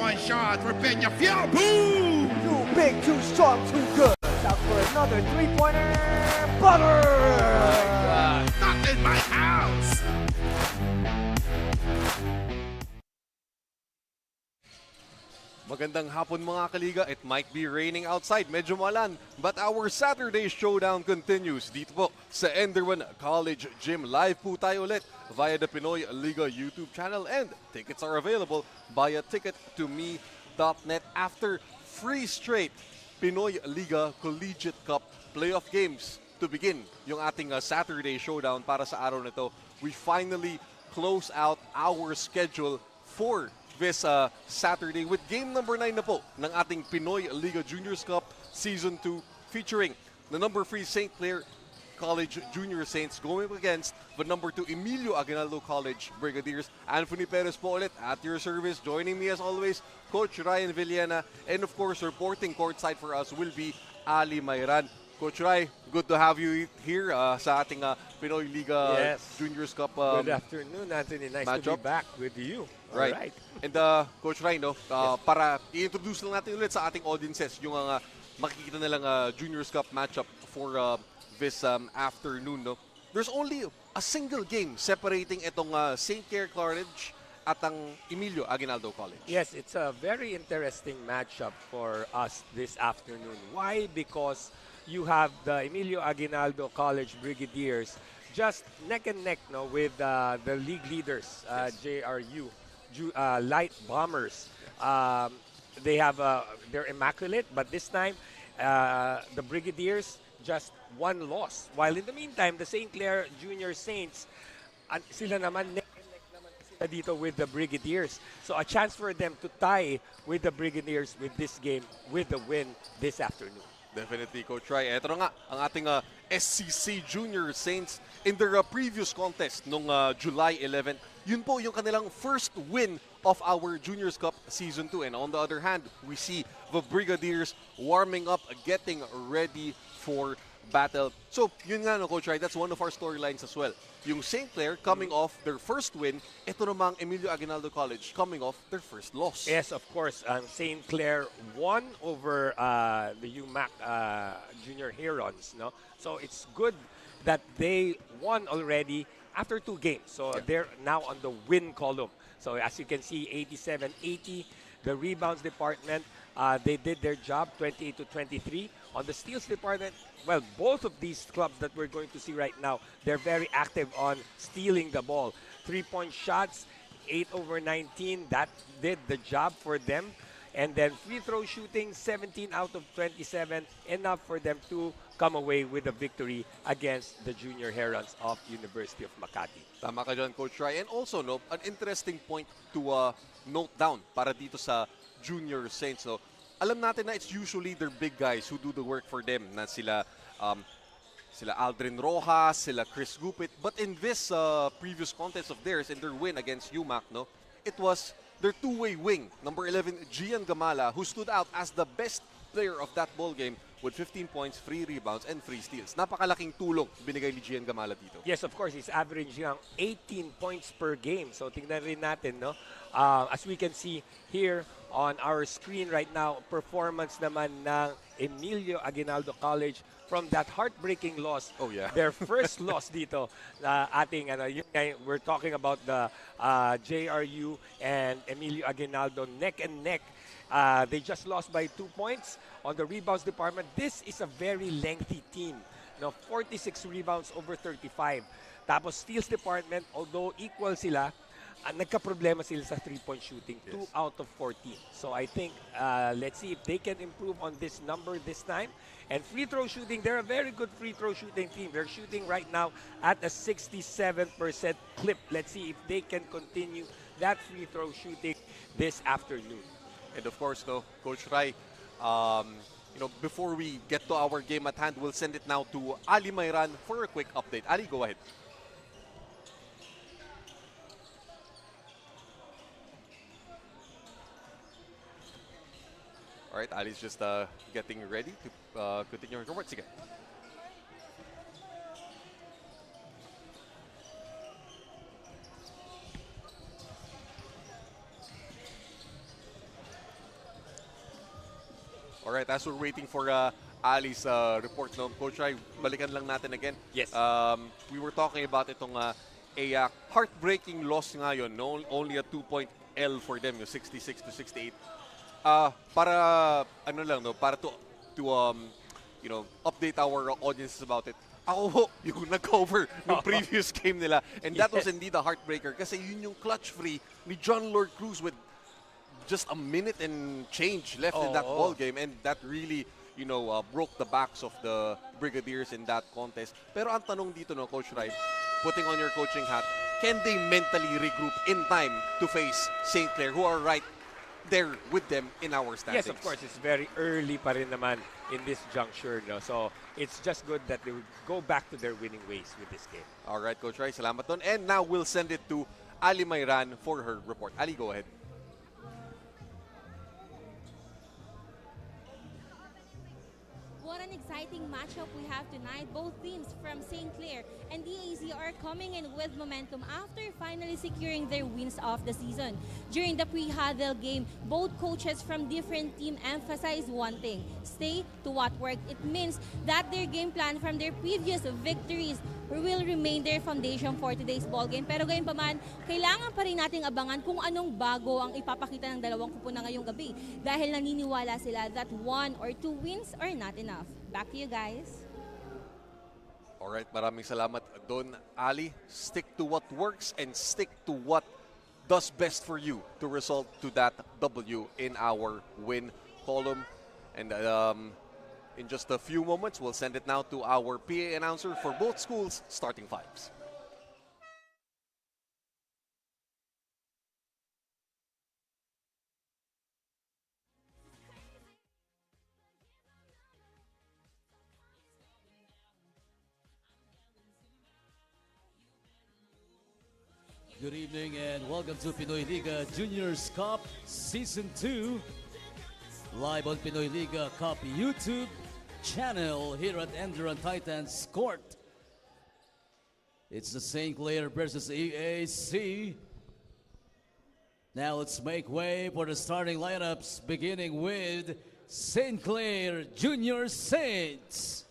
3-point shot for Peñafiel. Boom! Too big, too strong, too good. Out for another three-pointer. Butter! Not in my house! Magandang hapon mga kaliga. It might be raining outside, medyo malan, but our Saturday showdown continues dito po sa ENDERUN College Gym. Live po tayo ulit via the Pinoyliga YouTube channel and tickets are available via ticket2me.net after 3 straight Pinoyliga Collegiate Cup playoff games to begin yung ating Saturday showdown para sa araw na to. We finally close out our schedule for this Saturday with game number 9 na po ng ating Pinoyliga Juniors Cup Season 2 featuring the number 3 St. Clair College Junior Saints going against the number 2 Emilio Aguinaldo College Brigadiers. Anthony Perez po ulit at your service. Joining me as always, Coach Ryan Villena, and of course reporting courtside for us will be Ali Mayran. Coach Rai, good to have you here sa ating Pinoyliga Juniors Cup Good afternoon, Anthony. Nice to be back with you. Right. Alright. And Coach Rai, no, para i-introduce lang natin ulit sa ating audiences yung makikita nilang Juniors Cup matchup for this afternoon. No? There's only a single game separating itong St. Clair College at ang Emilio Aguinaldo College. Yes, it's a very interesting matchup for us this afternoon. Why? Because you have the Emilio Aguinaldo College Brigadiers just neck and neck with the league leaders, JRU, Light Bombers. They have they're immaculate, but this time the Brigadiers just one loss. While in the meantime, the St. Clair Junior Saints, sila naman neck and neck naman sila dito with the Brigadiers. So a chance for them to tie with the Brigadiers with this game with the win this afternoon. Definitely, Coach Rai. Ito na nga ang ating SCC Junior Saints in their previous contest nung July 11. Yun po yung kanilang first win of our Juniors Cup Season 2. And on the other hand, we see the Brigadiers warming up, getting ready for battle. So, yun nga no, Coach Rai, that's one of our storylines as well. Yung St. Clair coming off their first win, ito namang Emilio Aguinaldo College coming off their first loss. Yes, of course. St. Clair won over the UMAC Junior Herons. No? So it's good that they won already after 2 games. So they're now on the win column. So as you can see, 87-80. The rebounds department, they did their job, 28 to 23. On the steals department, well, both of these clubs that we're going to see right now, they're very active on stealing the ball. 3-point shots, 8 over 19, that did the job for them. And then free throw shooting, 17 out of 27, enough for them to come away with a victory against the Junior Herons of University of Makati. Tama ka dyan, Coach Rai. And also, no, an interesting point to note down para dito sa Junior Saints. No? Alam natin na it's usually their big guys who do the work for them, na sila Aldrin Rojas, sila Chris Gupit. But in this previous contest of theirs, in their win against UMAC, no, it was their two-way wing, number 11, Gian Gamala, who stood out as the best player of that ball game with 15 points, 3 rebounds, and 3 steals. Napakalaking tulong binigay ni Gian Gamala dito. Yes, of course, he's averaging 18 points per game. So tingnan rin natin, no? As we can see here on our screen right now, performance naman ng Emilio Aguinaldo College from that heartbreaking loss. Oh yeah. Their first loss dito. We're talking about the JRU and Emilio Aguinaldo neck and neck. They just lost by 2 points. On the rebounds department, this is a very lengthy team. No, 46 rebounds over 35. Tapos steals department, although equal sila, nagka-problema sila sa 3-point shooting, 2 out of 14. So I think, let's see if they can improve on this number this time. And free throw shooting, they're a very good free throw shooting team. They're shooting right now at a 67% clip. Let's see if they can continue that free throw shooting this afternoon. And of course, no, Coach Rai, before we get to our game at hand, we'll send it now to Ali Mayran for a quick update. Ali, go ahead. All right, Ali's just getting ready to continue her report. Sige. Alright, as we're waiting for Ali's report, no, Coach Rai, balikan lang natin again. Yes. We were talking about itong Eac. Heartbreaking loss ngayon, no? Only a 2-point L for them, yung 66-68. Para, ano lang, no? Para to you know, update our audiences about it. Ako yung nag-cover ng previous game nila. And that was indeed a heartbreaker kasi yun yung clutch free ni John Lord Cruz with just a minute and change left in that ball game, and that really, you know, broke the backs of the Brigadiers in that contest. Pero ang tanong dito, no, Coach Rai, putting on your coaching hat, can they mentally regroup in time to face St. Clair, who are right there with them in our standings? Yes, of course. It's very early pa rin naman in this juncture, no? So it's just good that they would go back to their winning ways with this game. All right, Coach Rai, salamat doon. And now we'll send it to Ali Mayran for her report. Ali, go ahead. What an exciting matchup we have tonight. Both teams from St. Clair and DAZ are coming in with momentum after finally securing their wins of the season. During the pre-huddle game, both coaches from different teams emphasized one thing: stay to what worked. It means that their game plan from their previous victories will remain their foundation for today's ball game. Pero gayon pa man, kailangan pa rin nating abangan kung anong bago ang ipapakita ng dalawang kupunan ngayong gabi. Dahil naniniwala sila that 1 or 2 wins are not enough. Back to you guys. Alright, maraming salamat doon, Ali. Stick to what works and stick to what does best for you to result to that W in our win column. And in just a few moments, we'll send it now to our PA announcer for both schools' starting fives. Good evening and welcome to Pinoyliga Juniors Cup Season 2. Live on Pinoyliga Cup YouTube channel here at ENDERUN Titans Court. It's the St. Clair versus EAC. Now let's make way for the starting lineups, beginning with St. Clair Junior Saints.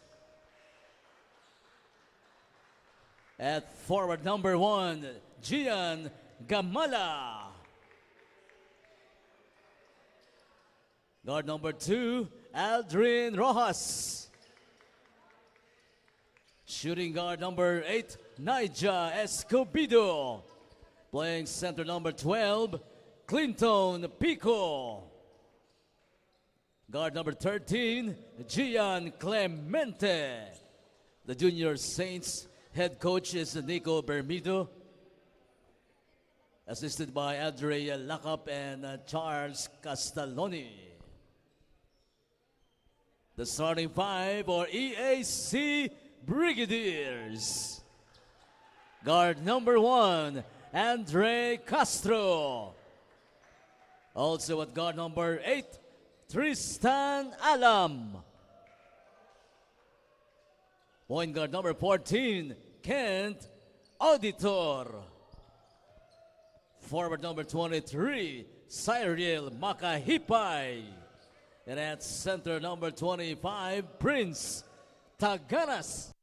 At forward number 1, Gian Gamala. Guard number 2, Aldrin Rojas. Shooting guard number 8, Naija Escobedo. Playing center number 12, Clinton Pico. Guard number 13, Gian Clemente. The Junior Saints head coach is Nico Bermido, assisted by Andrea Lacap and Charles Castelloni. The starting five for EAC Brigadiers. Guard number 1, Andre Castro. Also at guard number 8, Tristan Alam. Point guard number 14, Kent Auditor. Forward number 23, Cyril Makahipay. And at center number 25, Prince Taganas.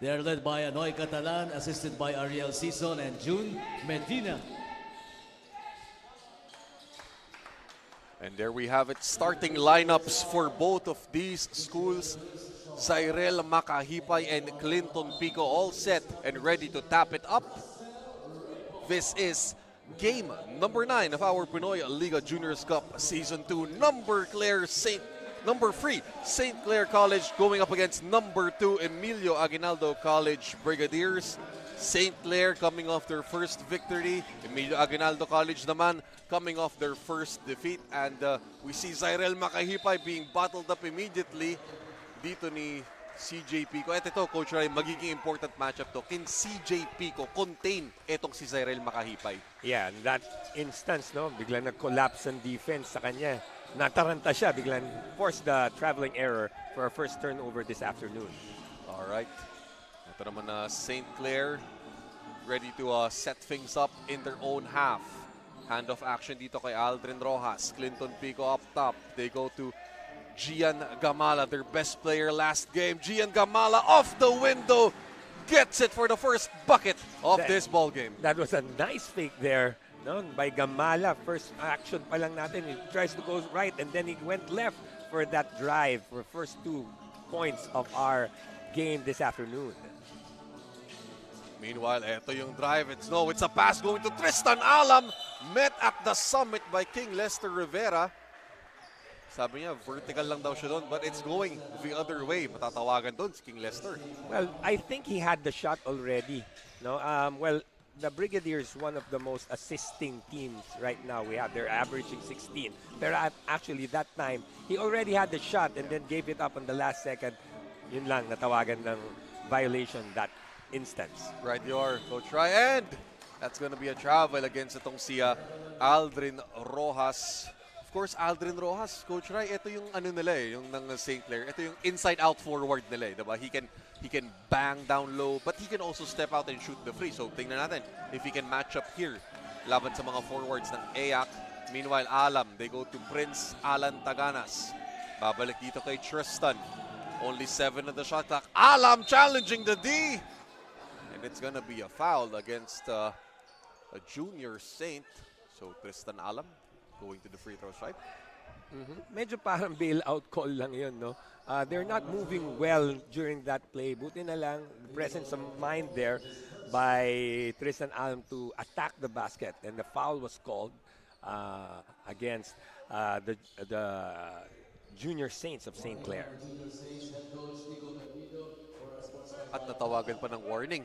They are led by Anoy Catalan, assisted by Ariel Sison and June Medina. And there we have it, starting lineups for both of these schools. Cyril Makahipay and Clinton Pico all set and ready to tap it up. This is game number 9 of our Pinoyliga Juniors Cup Season 2. Number 3, St. Clair College going up against number 2, Emilio Aguinaldo College Brigadiers. St. Clair coming off their first victory. Emilio Aguinaldo College naman coming off their first defeat. And we see Cyril Makahipay being bottled up immediately dito ni CJ Pico. At ito, Coach Ray, magiging important matchup to. Can CJ Pico contain etong si Cyril Makahipay? Yeah, in that instance, no, biglang nag-collapse ang defense sa kanya. Nataranta siya, biglang forced the traveling error for our first turnover this afternoon. Alright. Ito naman na St. Clair ready to set things up in their own half. Handoff action dito kay Aldrin Rojas. Clinton Pico up top. They go to Gian Gamala, their best player last game. Gian Gamala off the window. Gets it for the first bucket of this ball game. That was a nice fake there, no, by Gamala. First action pa lang natin. He tries to go right and then he went left for that drive for first 2 points of our game this afternoon. Meanwhile, eto yung drive. It's a pass going to Tristan Alam. Met at the summit by King Lester Rivera. Sabi niya, vertical lang daw siya doon, but it's going the other way. Matatawagan doon si King Lester. Well, I think he had the shot already. No, well, the Brigadiers, one of the most assisting teams right now. They're averaging 16. Pero actually, that time, he already had the shot and then gave it up on the last second. Yun lang, natawagan ng violation that instance. Right you are, Coach Rai. And that's going to be a travel against itong si Aldrin Rojas. Of course, Aldrin Rojas, Coach Rai, ito yung ano nila yung ng St. Clair. Ito yung inside-out forward nila diba? He can bang down low, but he can also step out and shoot the free. So tingnan natin if he can match up here laban sa mga forwards ng Eac. Meanwhile, Alam, they go to Prince Alan Taganas. Babalik dito kay Tristan. Only 7 on the shot clock. Alam challenging the D. And it's gonna be a foul against a junior Saint. So Tristan Alam going to the free throw stripe. Medyo parang bailout call lang yun, no? They're not moving well during that play. Buti na lang, the presence of mind there by Tristan Alam to attack the basket. And the foul was called against the Junior Saints of St. Clair. At natawagan pa ng warning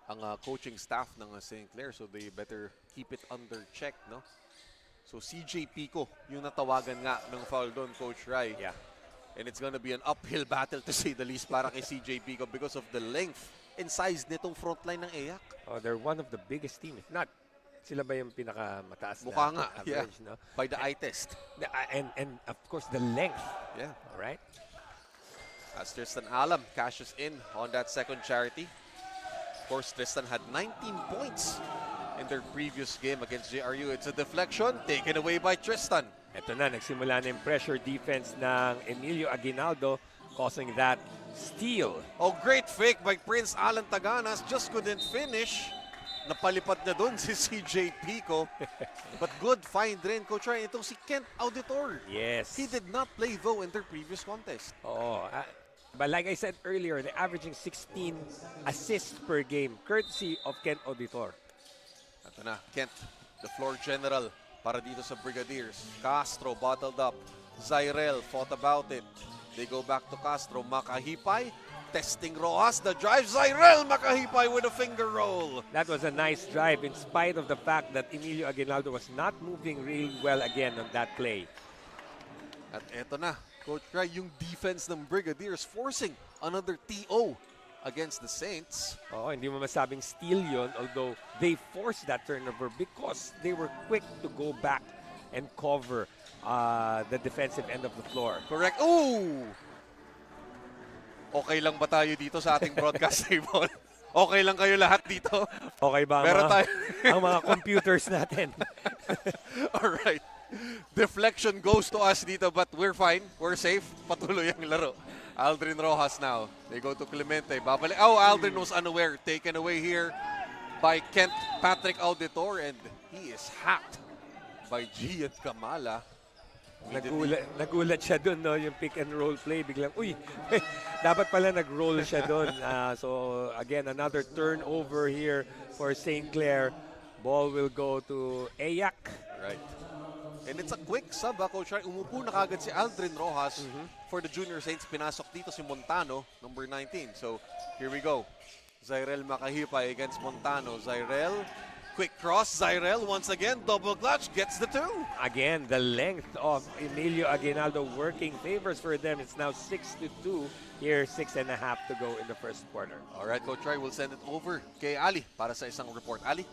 ang coaching staff ng St. Clair, so they better keep it under check, no? So CJ Pico yung natawagan nga ng foul doon, Coach Rai. Yeah. And it's gonna be an uphill battle to say the least para kay CJ Pico because of the length and size nitong front line ng Eac. Oh, they're one of the biggest teams. If not, sila ba yung pinakamataas Mukha na nga, average, no? By the eye test. And of course, the length. Yeah. All right? As Tristan Alam cashes in on that second charity. Of course, Tristan had 19 points in their previous game against JRU. It's a deflection taken away by Tristan. Ito na, nagsimula na yung pressure defense ng Emilio Aguinaldo, causing that steal. Oh, great fake by Prince Alan Taganas. Just couldn't finish. Napalipad na doon si CJ Pico. But good find rin, Coach Ryan. Itong si Kent Auditor. Yes. He did not play though in their previous contest. Oh, but like I said earlier, they're averaging 16 assists per game, courtesy of Ken Auditor. Ito na, Kent, the floor general para dito sa Brigadiers. Castro bottled up. Zyrel fought about it. They go back to Castro. Makahipay, testing Rojas. The drive, Zyrel Makahipay with a finger roll. That was a nice drive in spite of the fact that Emilio Aguinaldo was not moving really well again on that play. At eto na, Coach Cry, yung defense ng Brigadiers forcing another TO against the Saints. Oh, hindi mo masabing steal yun, although they forced that turnover because they were quick to go back and cover the defensive end of the floor. Correct. Ooh! Okay lang ba tayo dito sa ating broadcast table? Okay lang kayo lahat dito? Okay ba Meron tayo. ang mga computers natin? Alright. Deflection goes to us dito, but we're fine. We're safe. Patuloy ang laro. Aldrin Rojas now. They go to Clemente. Babalik. Oh, Aldrin was unaware. Taken away here by Kent Patrick Auditor, and he is hacked by Gian Kamala. Nagulat siya doon, no? Yung pick and roll play. Biglang, uy, dapat pala nag-roll siya doon. So, again, another turnover here for St. Clair. Ball will go to Eac. Right. And it's a quick sub, Coach Ryan. Umupo na kagad si Aldrin Rojas for the Junior Saints. Pinasok dito si Montano, number 19. So, here we go. Zyrel Makahipay against Montano. Zyrel, quick cross. Zyrel, once again, double clutch, gets the 2. Again, the length of Emilio Aguinaldo working favors for them. It's now 6-2. Here, 6.5 to go in the first quarter. All right, Coach Ryan, we'll send it over kay Ali para sa isang report. Ali?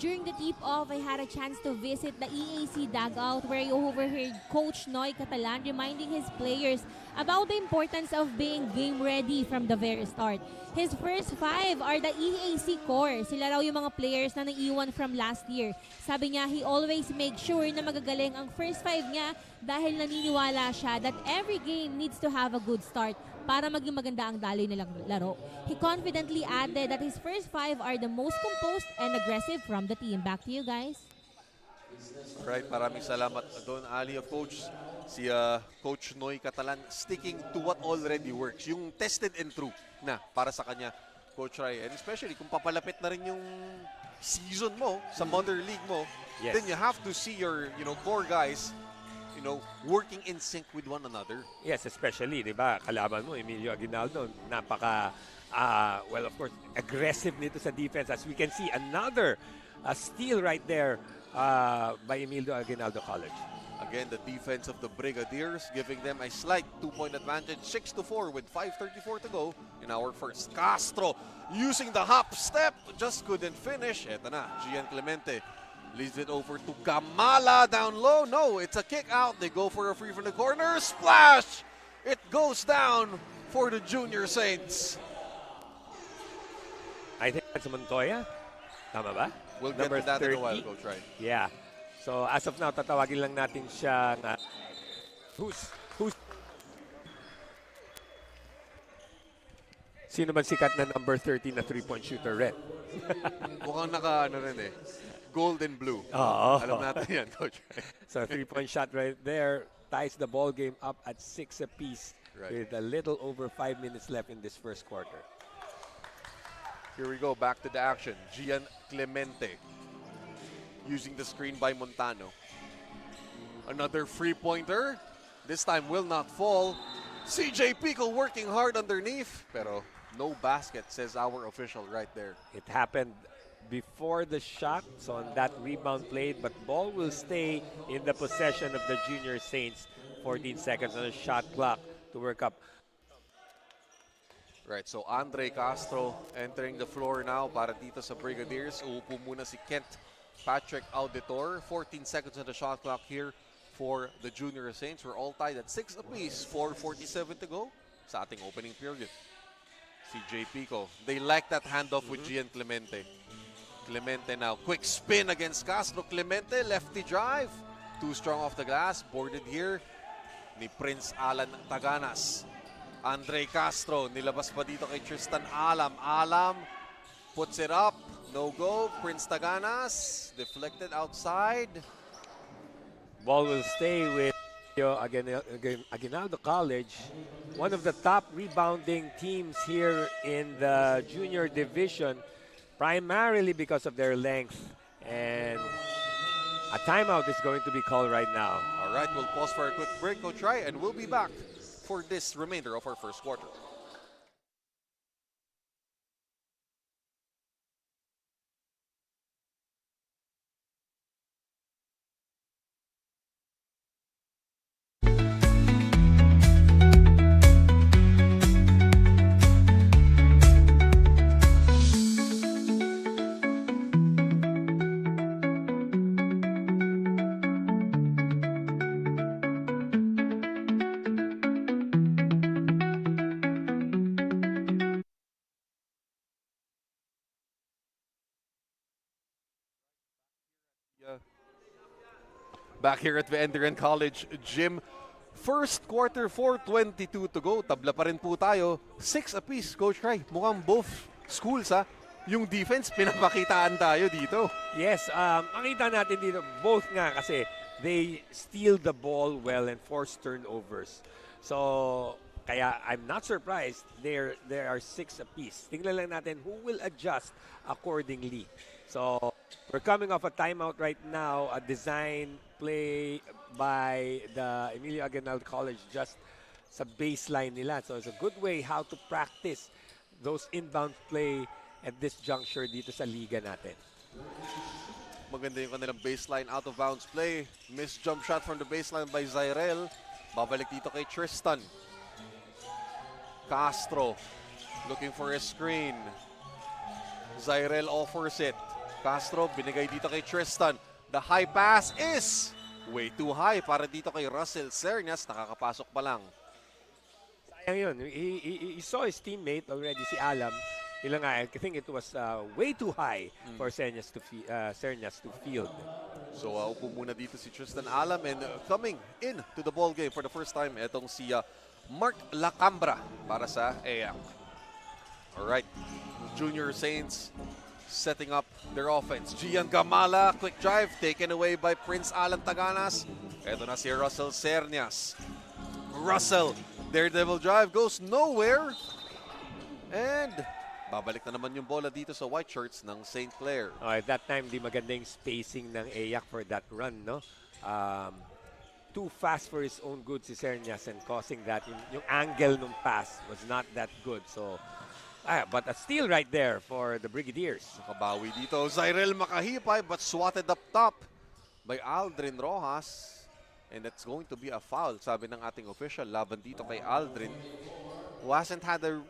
during the tip-off, I had a chance to visit the EAC dugout where I overheard Coach Noy Catalan reminding his players about the importance of being game ready from the very start. His first 5 are the EAC core. Sila raw yung mga players na naiwan from last year. Sabi niya, he always makes sure na magagaling ang first 5 niya dahil naniniwala siya that every game needs to have a good start para maging maganda ang daloy nilang laro. He confidently added that his first 5 are the most composed and aggressive from the team. Back to you guys. Right, maraming salamat doon, Ali. Of coach, si Coach Noy Catalan sticking to what already works. Yung tested and true na para sa kanya, Coach Rai. And especially kung papalapit na rin yung season mo sa Mother League mo, Yes. then you have to see your core guys working in sync with one another. Yes, especially, di ba, kalaban mo, Emilio Aguinaldo, napaka, well, of course, aggressive nito sa defense. As we can see, another steal right there by Emilio Aguinaldo College. Again, the defense of the Brigadiers giving them a slight 2-point advantage, 6-4 with 5:34 to go in our first. Castro using the hop step, just couldn't finish. Eto na, Gian Clemente leaves it over to Gamala down low. No, it's a kick out. They go for a free from the corner. Splash! It goes down for the Junior Saints. I think that's Montoya. Tama ba? We'll get Number to that in a while, 30. Coach, right? Yeah. So as of now, tatawagin lang natin siya na who's sino man sikat na number 30 na 3-point shooter, Red? Mukhang gold and blue. Oo. Alam natin yan, Coach. So 3-point shot right there ties the ball game up at 6 apiece with a little over 5 minutes left in this first quarter. Here we go, back to the action. Gian Clemente using the screen by Montano. Another free-pointer. This time will not fall. CJ Pico working hard underneath. Pero no basket, says our official right there. It happened before the shot, so on that rebound played, but ball will stay in the possession of the Junior Saints. 14 seconds on the shot clock to work up. Right, so Andre Castro entering the floor now para dito sa Brigadiers. Uupo muna si Kent Patrick Auditor. 14 seconds on the shot clock here for the Junior Saints. We're all tied at 6 apiece. 4:47 to go sa ating opening period. CJ Pico. They like that handoff with Gian Clemente. Clemente now. Quick spin against Castro. Clemente, lefty drive. Too strong off the glass. Boarded here ni Prince Alan Taganas. Andre Castro. Nilabas pa dito kay Tristan Alam. Alam puts it up. No go. Prince Taganas. Deflected outside. Ball will stay with Aguinaldo College, one of the top rebounding teams here in the junior division, primarily because of their length. And a timeout is going to be called right now. All right, we'll pause for a quick break, Coach Rai, and we'll be back for this remainder of our first quarter. Back here at the ENDERUN College Gym. First quarter, 4:22 to go. Tabla pa rin po tayo. 6 apiece, Coach Rai. Mukhang both schools, yung defense, pinapakitaan tayo dito. Yes, makita natin dito, both nga kasi they steal the ball well and force turnovers. So, kaya I'm not surprised there are 6 apiece. Tingnan lang natin who will adjust accordingly. So, we're coming off a timeout right now, a design play by the Emilio Aguinaldo College just sa baseline nila. So, it's a good way how to practice those inbound play at this juncture dito sa liga natin. Maganda yung kanilang baseline out of bounds play. Missed jump shot from the baseline by Zyrel. Babalik dito kay Tristan. Castro looking for a screen. Zyrel offers it. Castro, binigay dito kay Tristan. The high pass is way too high para dito kay Russell Sernias. Nakakapasok pa lang. Sayang yun. He saw his teammate already, si Alam. Ilang nga, I think it was way too high for Sernias to field. So upo muna dito si Tristan Alam and coming in to the ball game for the first time, etong si Mark Lacambra para sa Eac. Alright, Junior Saints setting up their offense. Gian Gamala, quick drive, taken away by Prince Alan Taganas. Eto na si Russell Sernias. Russell, daredevil drive, goes nowhere. And babalik na naman yung bola dito sa white shirts ng St. Clair. At that time, di maganda yung spacing ng Eac for that run, no? Too fast for his own good si Sernias and causing that. Yung angle ng pass was not that good. So, but a steal right there for the Brigadiers. Nakabawi dito. Zyrel makahipay but swatted up top by Aldrin Rojas. And that's going to be a foul, sabi ng ating official. Laban dito kay Aldrin, who hasn't had a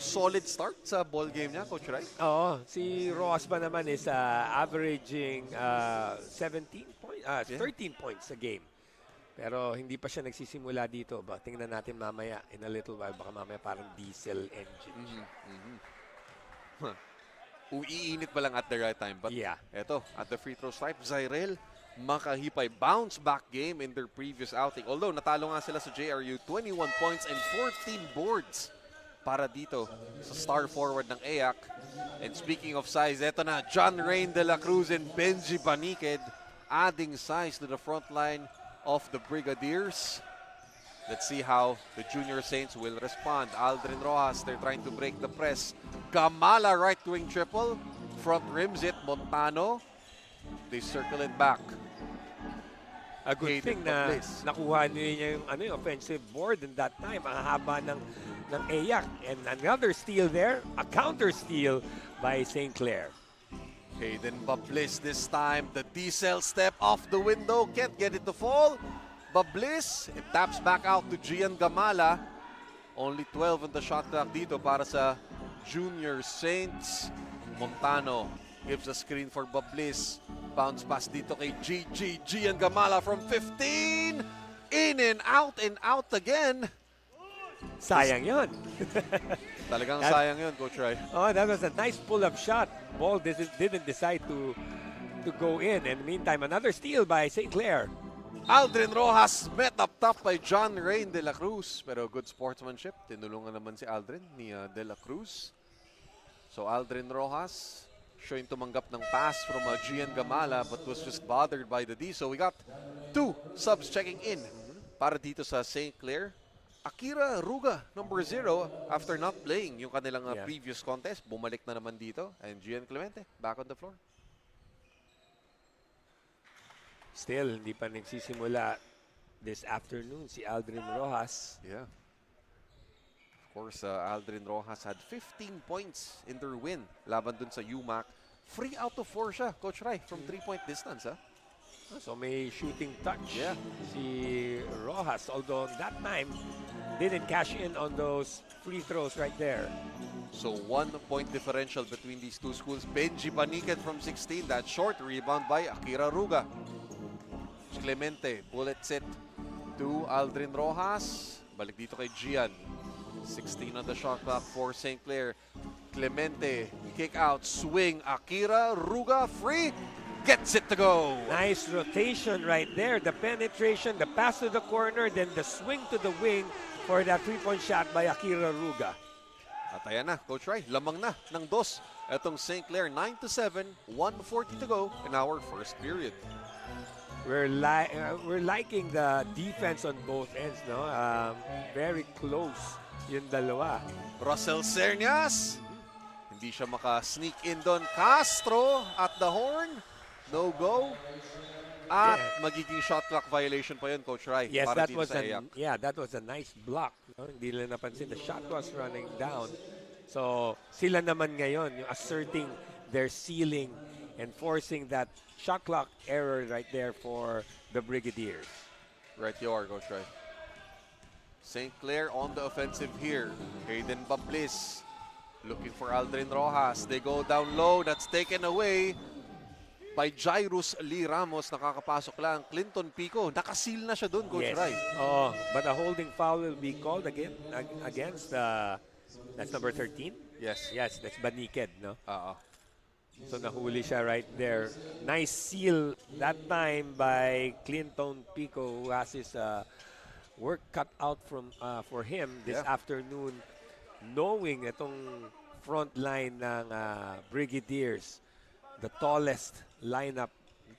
solid start sa ball game niya, Coach Rai. Oo, si Rojas ba naman is averaging 13 points a game. Pero hindi pa siya nagsisimula dito. But tingnan natin mamaya, in a little while, baka mamaya parang diesel engine. Uiinit pa lang at the right time. But Yeah. eto, at the free throw stripe, Zyrel makahipay. Bounce back game in their previous outing. Although natalo nga sila sa JRU, 21 points and 14 boards para dito sa star forward ng Eac. And speaking of size, eto na, John Rain de la Cruz and Benji Baniked adding size to the front line of the Brigadiers. Let's see how the Junior Saints will respond. Aldrin Rojas, they're trying to break the press. Gamala, right wing triple. Front rims it, Montano. They circle it back. A good thing na nakuha niya yung offensive board in that time. Ang haba ng Eac. And another steal there, a counter steal by St. Clair. Hayden Bablis this time. The diesel step off the window. Can't get it to fall. Bablis, it taps back out to Gian Gamala. Only 12 on the shot clock dito para sa Junior Saints. Montano gives a screen for Bablis. Bounce pass dito kay Gian Gamala from 15. In and out again. Sayang yun. Talagang sayang yun, Coach Rai. Oh, that was a nice pull-up shot. Ball didn't decide to go in. In the meantime, another steal by St. Clair. Aldrin Rojas met up top by John Rain de la Cruz. Pero good sportsmanship. Tinulungan naman si Aldrin ni de la Cruz. So Aldrin Rojas showing tumanggap ng pass from Gian Gamala but was just bothered by the D. So we got two subs checking in para dito sa St. Clair. Akira Ruga, number 0, after not playing yung kanilang previous contest, bumalik na naman dito. And Gian Clemente, back on the floor. Still, hindi pa nagsisimula this afternoon si Aldrin Rojas. Yeah. Of course, Aldrin Rojas had 15 points in their win laban dun sa UMAC. 3 out of 4 siya, Coach Rai, from 3-point distance. So may shooting touch Yeah. si Rojas. Although that time, didn't cash in on those free throws right there. So 1 point differential between these two schools. Benji Baniked from 16, that short rebound by Akira Ruga. Clemente, bullet set to Aldrin Rojas. Balik dito kay Gian. 16 on the shot clock for St. Clair. Clemente, kick out, swing. Akira Ruga, free. Gets it to go. Nice rotation right there. The penetration, the pass to the corner, then the swing to the wing for that 3-point shot by Akira Ruga. At ayan na, Coach Rai, lamang na ng dos. Etong St. Clair, 9-7, 1:40 to go in our first period. We're liking the defense on both ends, no? Very close yung dalawa. Russell Sernias, hindi siya maka-sneak in doon. Castro at the horn, no go. At magiging shot clock violation pa yun, Coach Rai. Yes, para that dito was sa Eac. that was a nice block. No? Hindi nila napansin. The shot was running down. So, sila naman ngayon, yung asserting their ceiling and forcing that shot clock error right there for the Brigadiers. Right you are, Coach Rai. St. Clair on the offensive here. Hayden Bablis Looking for Aldrin Rojas. They go down low. That's taken away by Jairus Lee Ramos. Nakakapasok lang. Clinton Pico. Nakasil na siya dun, Coach Rai. Oh, but a holding foul will be called again against that's number 13. Yes. Yes, that's Baniked, no? Oo. So nahuli siya right there. Nice seal that time by Clinton Pico, who has his work cut out for him this afternoon, knowing itong front line ng Brigadiers, the tallest lineup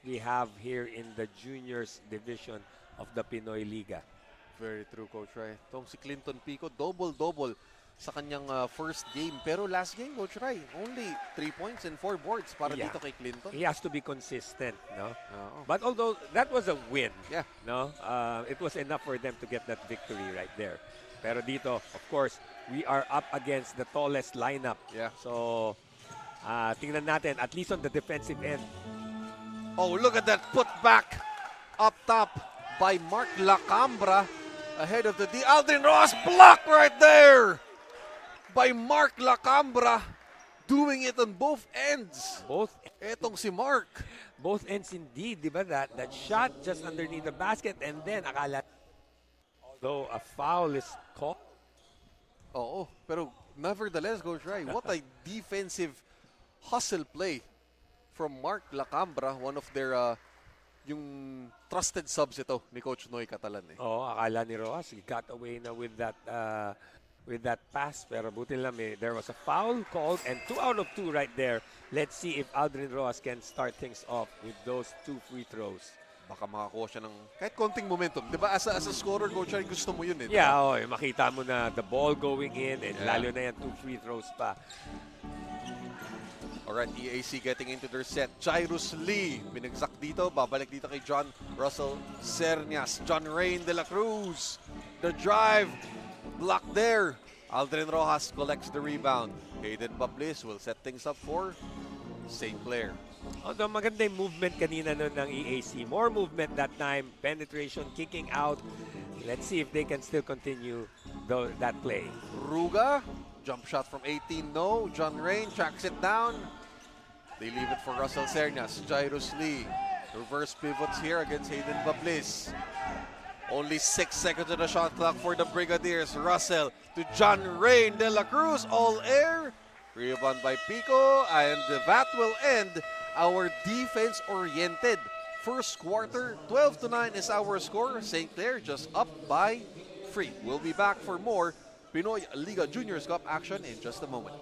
we have here in the juniors division of the Pinoyliga. Very true, Coach Rai. Itong si Clinton Pico, double-double sa kanyang first game. Pero last game, Coach Rai, only 3 points and 4 boards para dito kay Clinton. He has to be consistent, no? Oo. But although that was a win, Yeah. no, it was enough for them to get that victory right there. Pero dito, of course, we are up against the tallest lineup. Yeah. So, tingnan natin, at least on the defensive end. Oh, look at that putback up top by Mark Lacambra ahead of the Aldrin Ross. Block right there by Mark Lacambra, doing it on both ends. Both Etong si Mark. both ends indeed, di ba? That shot just underneath the basket, and then akala, although a foul is called. Oo, pero nevertheless, Coach Rai, what a defensive hustle play from Mark Lacambra, one of their yung trusted subs ito ni Coach Noy Catalan. Oh, akala ni Rojas, he got away na with that pass, pero buti lang there was a foul called, and 2 out of 2 right there. Let's see if Aldrin Rojas can start things off with those 2 free throws. Baka makakuha siya ng kahit konting momentum. Di ba, as a scorer, Coach Rai, gusto mo yun eh. Yeah, makita mo na the ball going in, and lalo na yan 2 free throws pa. Alright, EAC getting into their set. Jairus Lee, binagsak dito. Babalik dito kay John Russell Cernias. John Rain de la Cruz. The drive. Blocked there. Aldrin Rojas collects the rebound. Hayden Bablis will set things up for St. Clair. Although maganda yung movement kanina nun ng EAC. More movement that time. Penetration, kicking out. Let's see if they can still continue that play. Ruga, jump shot from 18, no. John Rain tracks it down. They leave it for Russell Cernias. Jairus Lee. Reverse pivots here against Hayden Bablis. Only 6 seconds on the shot clock for the Brigadiers. Russell to John Rain de la Cruz. All air. Rebound by Pico. And that will end our defense-oriented first quarter. 12-9 is our score. St. Clair just up by 3. We'll be back for more Pinoyliga Juniors Cup action in just a moment.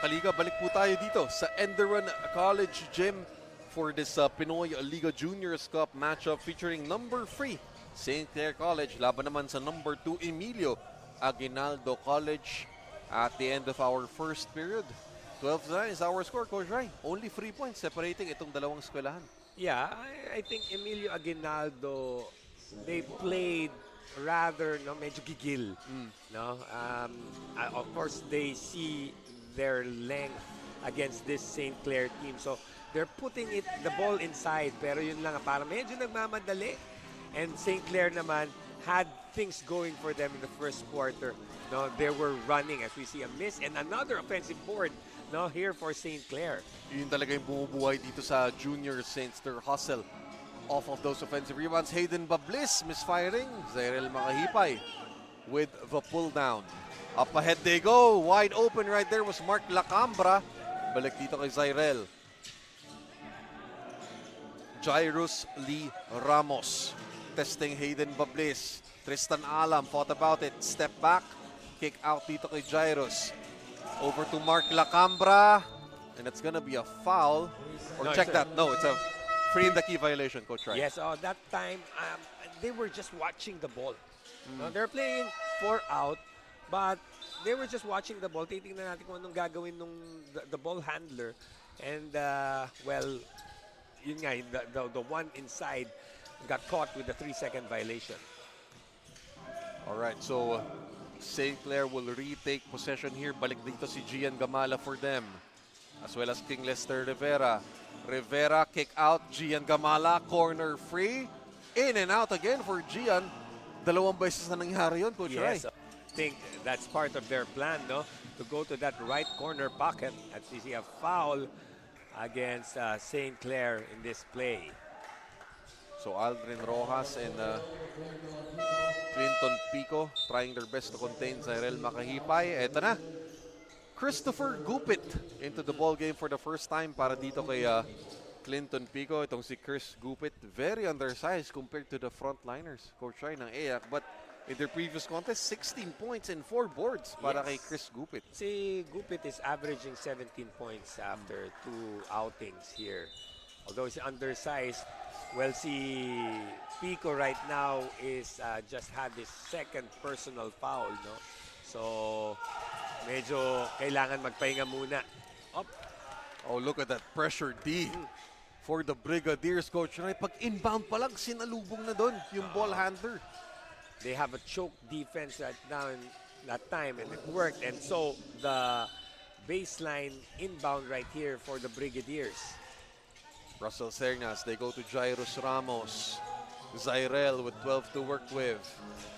Kaliga, balik po tayo dito sa ENDERUN College Gym for this Pinoyliga Juniors Cup matchup featuring number 3, St. Clair College, laban naman sa number 2, Emilio Aguinaldo College. At the end of our first period, 12-9 is our score, Coach Rai. Only 3 points separating itong dalawang eskwelahan. Yeah, I think Emilio Aguinaldo, they played rather medyo gigil. No? Of course, they see their length against this St. Clair team. So, they're putting the ball inside. Pero yun lang, parang medyo nagmamadali. And St. Clair naman had things going for them in the first quarter. No, they were running as we see a miss and another offensive board no, here for St. Clair. Yun talaga yung bumubuhay dito sa Junior Saints. Their hustle off of those offensive rebounds. Hayden Bablis misfiring. Zairel Makahipay with the pull down. Up ahead they go. Wide open right there was Mark Lacambra. Balik dito kay Zairel. Jairus Lee Ramos. Testing Hayden Bablis. Tristan Alam fought about it. Step back. Kick out dito kay Jairus. Over to Mark Lacambra. And it's gonna be a foul. Or No, check it's a- that. No, it's a free in the key violation, Coach Ryan. Yes, that time, they were just watching the ball. No, they're playing 4 out, but they were just watching the ball. Titingnan natin kung anong gagawin nung the ball handler. And, well, yun nga, the one inside got caught with the 3-second violation. All right, so St. Clair will retake possession here. Balik dito si Gian Gamala for them. As well as King Lester Rivera. Rivera kick out. Gian Gamala corner free. In and out again for Gian. Dalawang beses na nangyari yun, Coach Rai. Yes, I think that's part of their plan, no? To go to that right corner pocket. At least see a foul against St. Clair in this play. So Aldrin Rojas and Clinton Pico trying their best to contain Zairel Makahipay. Eto na. Christopher Gupit into the ball game for the first time para dito kay Clinton Pico. Itong si Chris Gupit, very undersized compared to the frontliners, Coach Rai ng EAC. But in their previous contest, 16 points and 4 boards para kay Chris Gupit. Si Gupit is averaging 17 points after 2 outings here. Although he's undersized, well, si Pico right now is just had his second personal foul, no? So, medyo kailangan magpahinga muna. Up. Oh, look at that pressure D for the Brigadiers, Coach Rai. Pag inbound pa lang, sinalubong na doon yung ball handler. They have a choke defense right now in that time, and it worked. And so, the baseline inbound right here for the Brigadiers. Russell Sernas, they go to Jairus Ramos. Zairel with 12 to work with.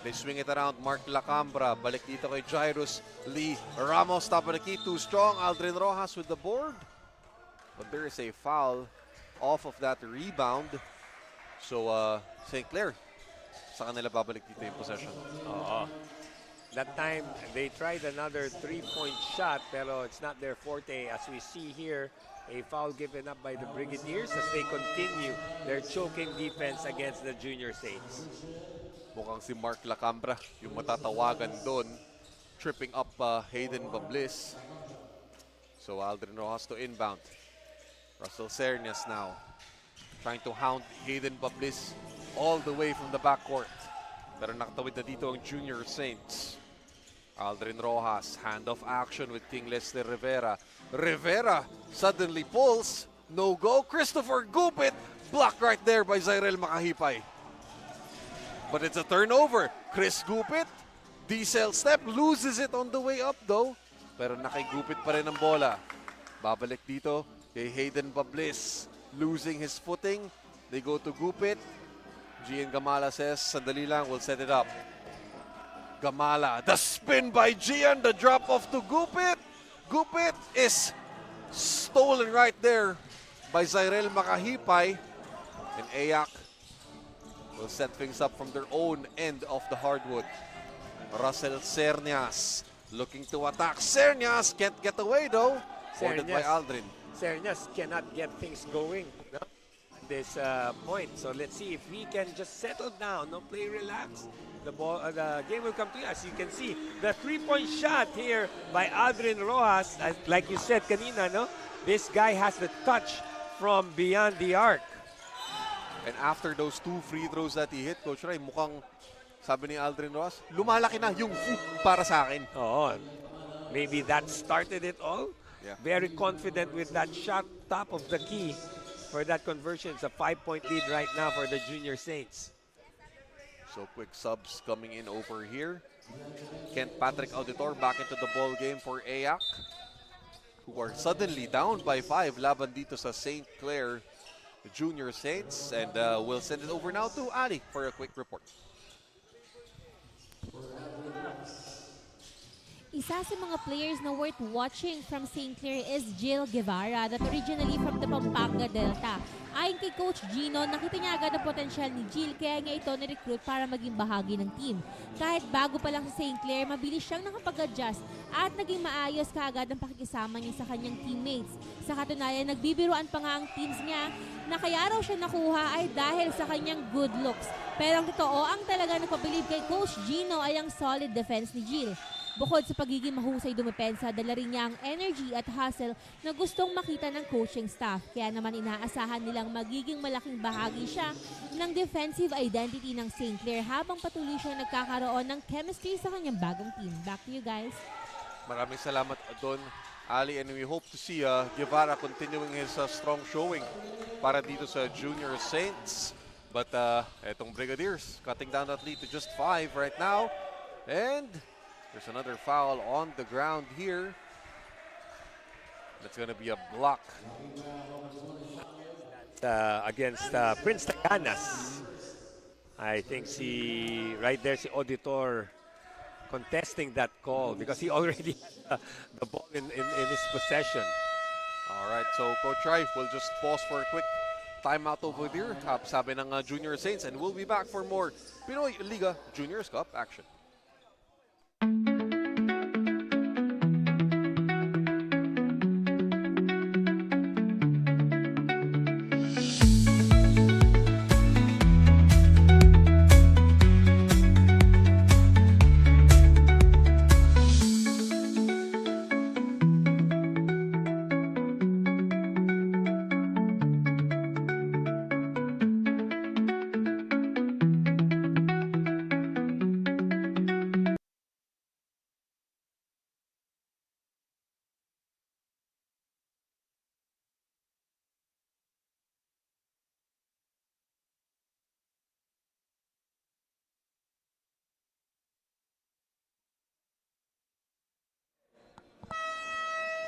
They swing it around. Mark Lacambra. Balik dito kay Jairus Lee Ramos. Top of the key. Too strong. Aldrin Rojas with the board. But there is a foul off of that rebound. So, St. Clair, sa kanila babalik dito yung possession. That time, they tried another 3-point shot, pero it's not their forte. As we see here, a foul given up by the Brigadiers as they continue their choking defense against the Junior Saints. Mukhang si Mark Lacambra yung matatawagan doon. Tripping up Hayden Bablis. So Aldrin Rojas to inbound. Russell Sernas now trying to hound Hayden Bablis all the way from the backcourt. Pero nakatawid na dito ang Junior Saints. Aldrin Rojas, handoff action with King Lester Rivera. Rivera suddenly pulls. No go. Christopher Gupit. Blocked right there by Zairel Makahipay. But it's a turnover. Chris Gupit, diesel step, loses it on the way up though. Pero nakigupit pa rin ang bola. Babalik dito kay Hayden Bablis. Losing his footing. They go to Gupit. Gian Gamala says, sandali lang, we'll set it up. Gamala, the spin by Gian, the drop off to Gupit. Gupit is stolen right there by Zairel Makahipay. And Eac will set things up from their own end of the hardwood. Russell Sernas looking to attack. Sernas can't get away though. Boarded by Aldrin. Sernas cannot get things going, no, at this point. So let's see if we can just settle down, no, play relax. The game will come to you. As you can see, the 3-point shot here by Aldrin Rojas. Like you said kanina, no, this guy has the touch from beyond the arc. And after those 2 free throws that he hit, Coach Ray, mukhang, sabi ni Aldrin Rojas, lumalaki na yung para sa akin. Oh, maybe that started it all. Yeah. Very confident with that shot, top of the key for that conversion. It's a 5-point lead right now for the Junior Saints. So quick subs coming in over here. Kent Patrick Auditor back into the ball game for Eac, who are suddenly down by 5 laban dito sa St. Clair Junior Saints. And we'll send it over now to Ali for a quick report. Isa sa mga players na worth watching from St. Clair is Jill Guevara that originally from the Pampanga Delta. Ayon kay Coach Gino, nakita niya agad ang potensyal ni Jill kaya niya ito ni-recruit para maging bahagi ng team. Kahit bago pa lang sa St. Clair, mabilis siyang nakapag-adjust at naging maayos kaagad ang pakikisama niya sa kanyang teammates. Sa katunayan, nagbibiruan pa nga ang teams niya na kaya raw siya nakuha ay dahil sa kanyang good looks. Pero ang totoo, ang talaga nagpabilib kay Coach Gino ay ang solid defense ni Jill. Bukod sa pagiging mahusay dumepensa, dala rin niya ang energy at hustle na gustong makita ng coaching staff. Kaya naman inaasahan nilang magiging malaking bahagi siya ng defensive identity ng St. Clair habang patuloy siyang nagkakaroon ng chemistry sa kanyang bagong team. Back to you guys. Maraming salamat Don, Ali, and we hope to see Guevara continuing his strong showing para dito sa Junior Saints. But etong Brigadiers cutting down that lead to just 5 right now. And there's another foul on the ground here. That's going to be a block. Against Prince Taganas. I think right there si Auditor contesting that call because he already had the ball in his possession. All right, so Coach Rai will just pause for a quick timeout over there. Sabi ng Junior Saints, and we'll be back for more Pinoyliga Juniors Cup action.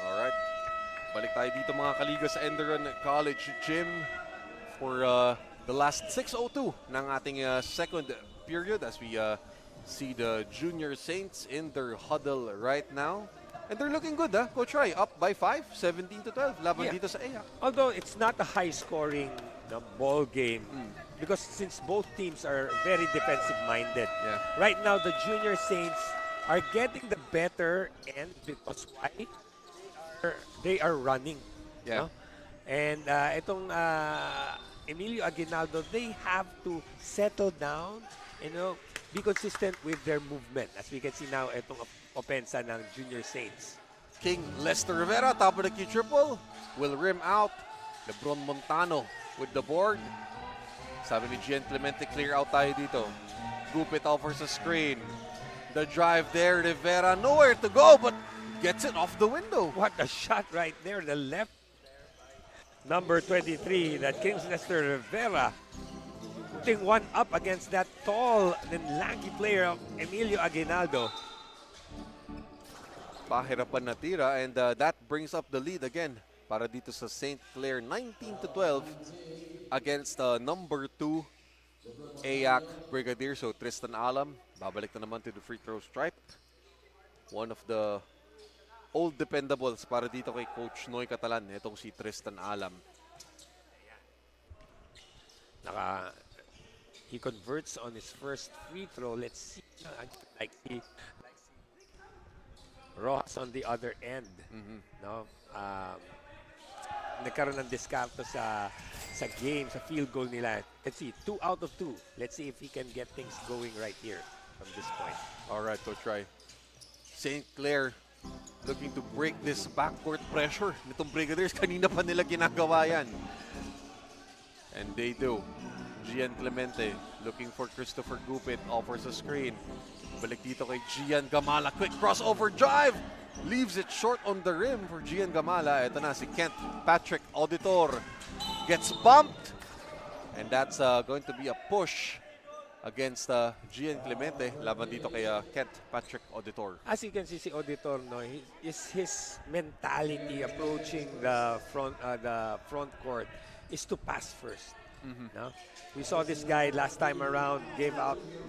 Alright, balik tayo dito mga kaliga sa ENDERUN College Gym for the last 6:02 ng ating second period as we see the Junior Saints in their huddle right now. And they're looking good, Coach Rai, up by 5, 17-12, laban dito sa Eac. Although it's not a high-scoring ball game because since both teams are very defensive-minded. Yeah. Right now, the Junior Saints are getting the better end because why? They are running. Yeah. No? And itong Emilio Aguinaldo, they have to settle down, be consistent with their movement. As we can see now, itong opensa ng Junior Saints. King Lester Rivera, top of the key triple, will rim out. Lebron Montano with the board. Sabi ni Gian Clemente, clear out tayo dito. Gupit offers a screen. The drive there, Rivera, nowhere to go, but gets it off the window. What a shot right there, the left. Number 23, that King Lester Rivera, putting one up against that tall and lanky player of Emilio Aguinaldo. Pahirapan na tira, and that brings up the lead again para dito sa St. Clair, 19-12 against number 2 Eac Brigadiers. So Tristan Alam, babalik na naman to the free throw stripe. One of the old dependables para dito kay Coach Noy Catalan, itong si Tristan Alam. He converts on his first free throw. Let's see, like Rojas on the other end. No, nagkaroon ng diskarto sa game, sa field goal nila. Let's see, 2 out of 2. Let's see if he can get things going right here from this point. All right, Coach Rai. St. Clair looking to break this backcourt pressure nitong Brigadiers. Kanina pa nila ginagawa yan. And they do. Gian Clemente looking for Christopher Gupit, offers a screen. Balik dito kay Gian Gamala. Quick crossover drive. Leaves it short on the rim for Gian Gamala. Ito na si Kent Patrick Auditor. Gets bumped. And that's going to be a push against Gian Clemente. Laban dito kay Kent Patrick Auditor. As you can see, si Auditor, no, his mentality approaching the front court is to pass first. No? We saw this guy last time around,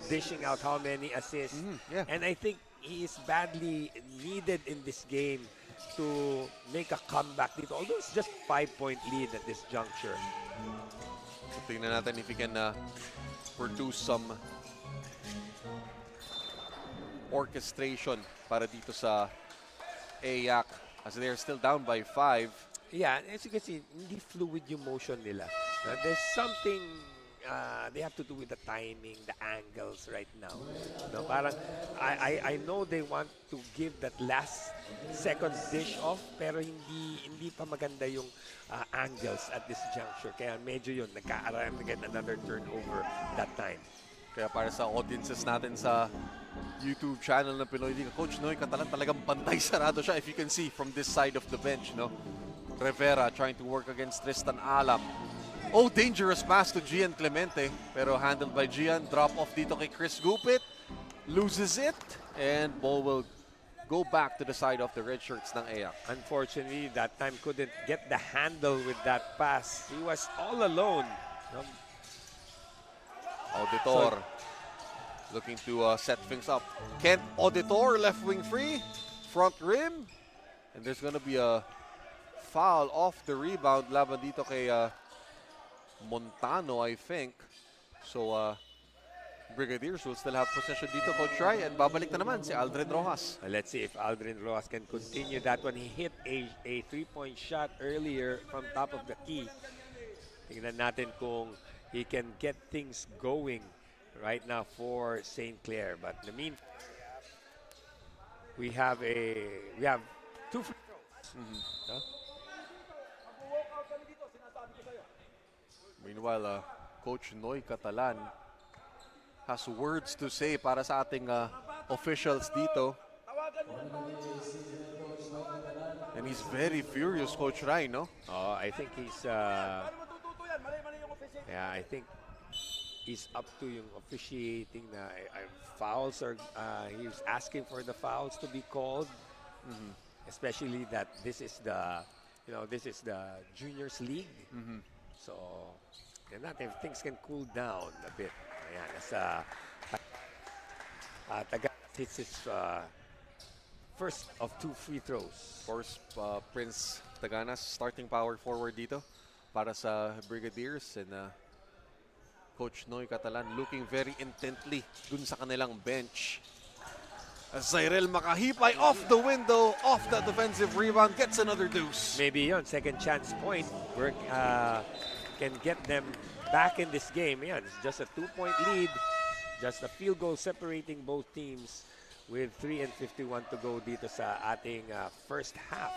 dishing out how many assists. Yeah. And I think he is badly needed in this game to make a comeback dito. Although it's just 5-point lead at this juncture. So, tingnan natin if he can produce some orchestration para dito sa Eac as they're still down by 5. Yeah, as you can see, hindi fluid yung motion nila. There's something they have to do with the timing, the angles right now. No, parang I know they want to give that last second dish off, pero hindi pa maganda yung angles at this juncture. Kaya medyo yun, nagkaaram again another turnover that time. Kaya para sa audiences natin sa YouTube channel ng Pinoyliga, Coach Noy Catalan talagang pantay sarado siya. If you can see from this side of the bench, no? Rivera trying to work against Tristan Alam. Oh, dangerous pass to Gian Clemente. Pero handled by Gian. Drop off dito kay Chris Gupit. Loses it. And ball will go back to the side of the red shirts ng Eac. Unfortunately, that time couldn't get the handle with that pass. He was all alone. Auditor looking to set things up. Kent Auditor, left wing free. Front rim. And there's gonna be a foul off the rebound laban dito kay Montano, I think. So, Brigadiers will still have possession dito, Coach Rai, and babalik na naman si Aldrin Rojas. Let's see if Aldrin Rojas can continue that one. He hit a three-point shot earlier from top of the key. Tingnan natin kung he can get things going right now for St. Clair. But in the meantime, we have two free throws. Huh? Meanwhile, Coach Noy Catalan has words to say para sa ating officials dito. And he's very furious, Coach Rai, no? Oh, I think he's I think he's up to yung officiating na fouls are he was asking for the fouls to be called. Especially that this is the juniors league. So, and that if things can cool down a bit. Ayan, as Taguig hits his first of two free throws. Of course, Prince Taganas, starting power forward dito para sa Brigadiers. And Coach Noy Catalan looking very intently dun sa kanilang bench. As Cyril makahipay off the window, off the defensive rebound, gets another deuce. Maybe yon second chance point work can get them back in this game. Yeah, it's just a 2-point lead, just a field goal separating both teams with 3:51 to go dito sa ating first half.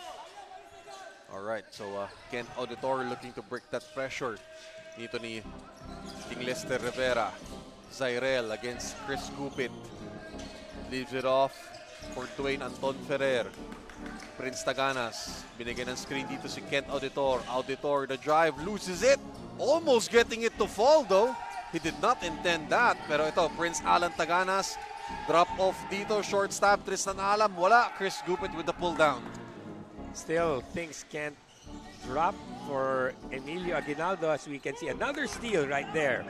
All right, so Kent Auditor looking to break that pressure. Dito ni King Lester Rivera. Cyril against Chris Gupit. Leaves it off for Dwayne Anton Ferrer. Prince Taganas, binigyan ng screen dito si Kent Auditor. Auditor, the drive, loses it. Almost getting it to fall though. He did not intend that. Pero ito, Prince Alan Taganas, drop off dito, short stab, Tristan Alam, wala. Chris Gupit with the pull down. Still, things can't drop for Emilio Aguinaldo as we can see another steal right there.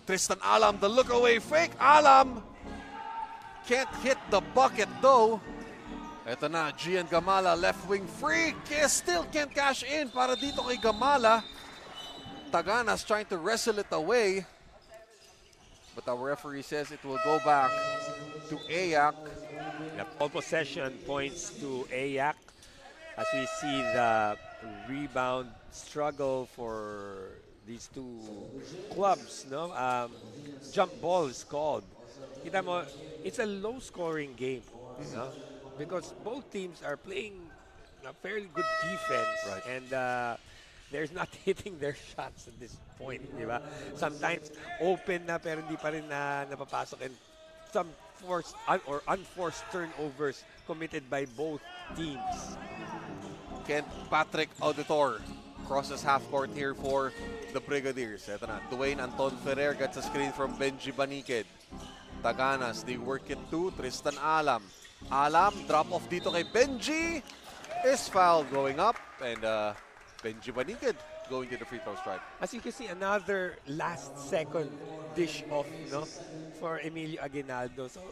Tristan Alam, the look away fake. Alam can't hit the bucket though. Ito na, Gian Gamala, left wing free. Still can't cash in para dito kay Gamala. Taganas trying to wrestle it away. But our referee says it will go back to Eac. The ball possession points to Eac as we see the rebound struggle for these two clubs. No, jump ball is called. Kita mo, it's a low-scoring game. No? Because both teams are playing a fairly good defense, right, and they're not hitting their shots at this point, di ba? Sometimes open na pero hindi pa rin napapasok, and some forced or unforced turnovers committed by both teams. Kent Patrick Auditor crosses half court here for the Brigadiers. Ito na, Dwayne Anton Ferrer gets a screen from Benji Banikid. Taganas, they work it to Tristan Alam. Alam, drop off dito kay Benji. Is fouled going up. And Benji Banikid going to the free throw stripe. As you can see, another last second dish off, no, for Emilio Aguinaldo. So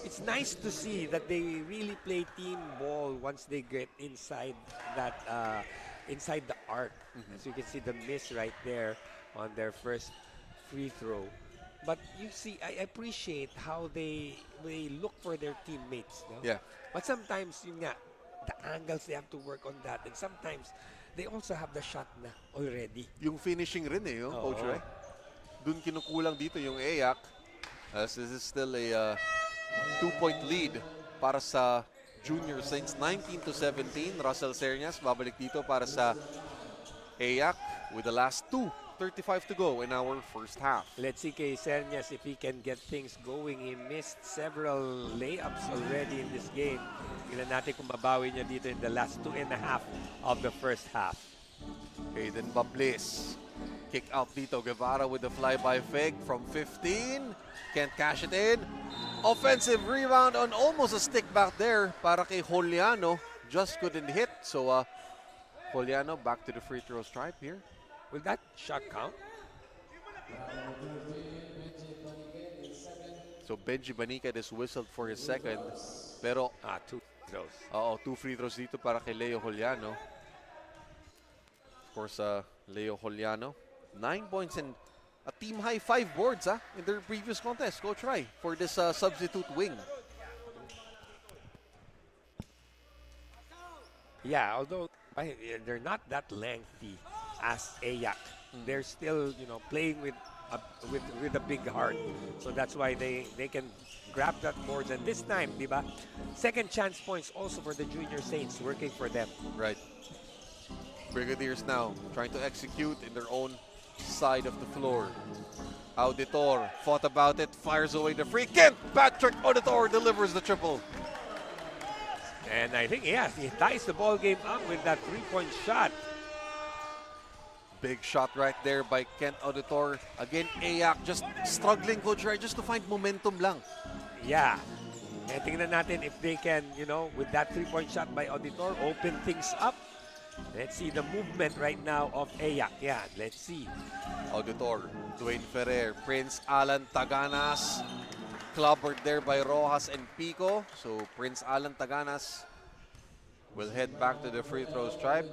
it's nice to see that they really play team ball once they get inside that inside the arc. As you can see the miss right there on their first free throw. But you see, I appreciate how they look for their teammates. No? Yeah. But sometimes, yun nga, the angles, they have to work on that. And sometimes, they also have the shot na already. Yung finishing rin eh, yung Coach Ray. Dun kinukulang dito yung Eac. As this is still a 2-point lead para sa Junior Saints. 19-17. Russell Sernias babalik dito para sa Eac with the last 2:35 to go in our first half. Let's see kay Sernias if he can get things going. He missed several layups already in this game. Tingnan natin kung mabawi niya dito in the last 2.5 of the first half. Aiden Bablis. Kick out dito. Guevara with the flyby fake from 15. Can't cash it in. Offensive rebound on almost a stick back there para kay Juliano. Just couldn't hit. So Juliano back to the free throw stripe here. Will that shot count? So Benji Banicad is whistled for his second. Pero 2 throws. 2 free throws dito para kay Leo Juliano. Of course, Leo Juliano, 9 points and a team high 5 boards in their previous contest. Coach Rai for this substitute wing. Yeah, although they're not that lengthy as Eac. They're still, playing with a big heart. So that's why they can grab that boards. And this time, diba? Second chance points also for the Junior Saints working for them. Right. Brigadiers now trying to execute in their own side of the floor. Auditor fought about it, fires away the free. Kent Patrick Auditor delivers the triple. And I think, yeah, he ties the ball game up with that three-point shot. Big shot right there by Kent Auditor. Again, Eac just struggling, Coach Rai, just to find momentum lang. Yeah. And tingnan natin if they can, with that three-point shot by Auditor, open things up. Let's see the movement right now of Eac. Yeah, let's see. Auditor, Dwayne Ferrer, Prince Alan Taganas. Clobbered there by Rojas and Pico. So Prince Alan Taganas will head back to the free throw stripe.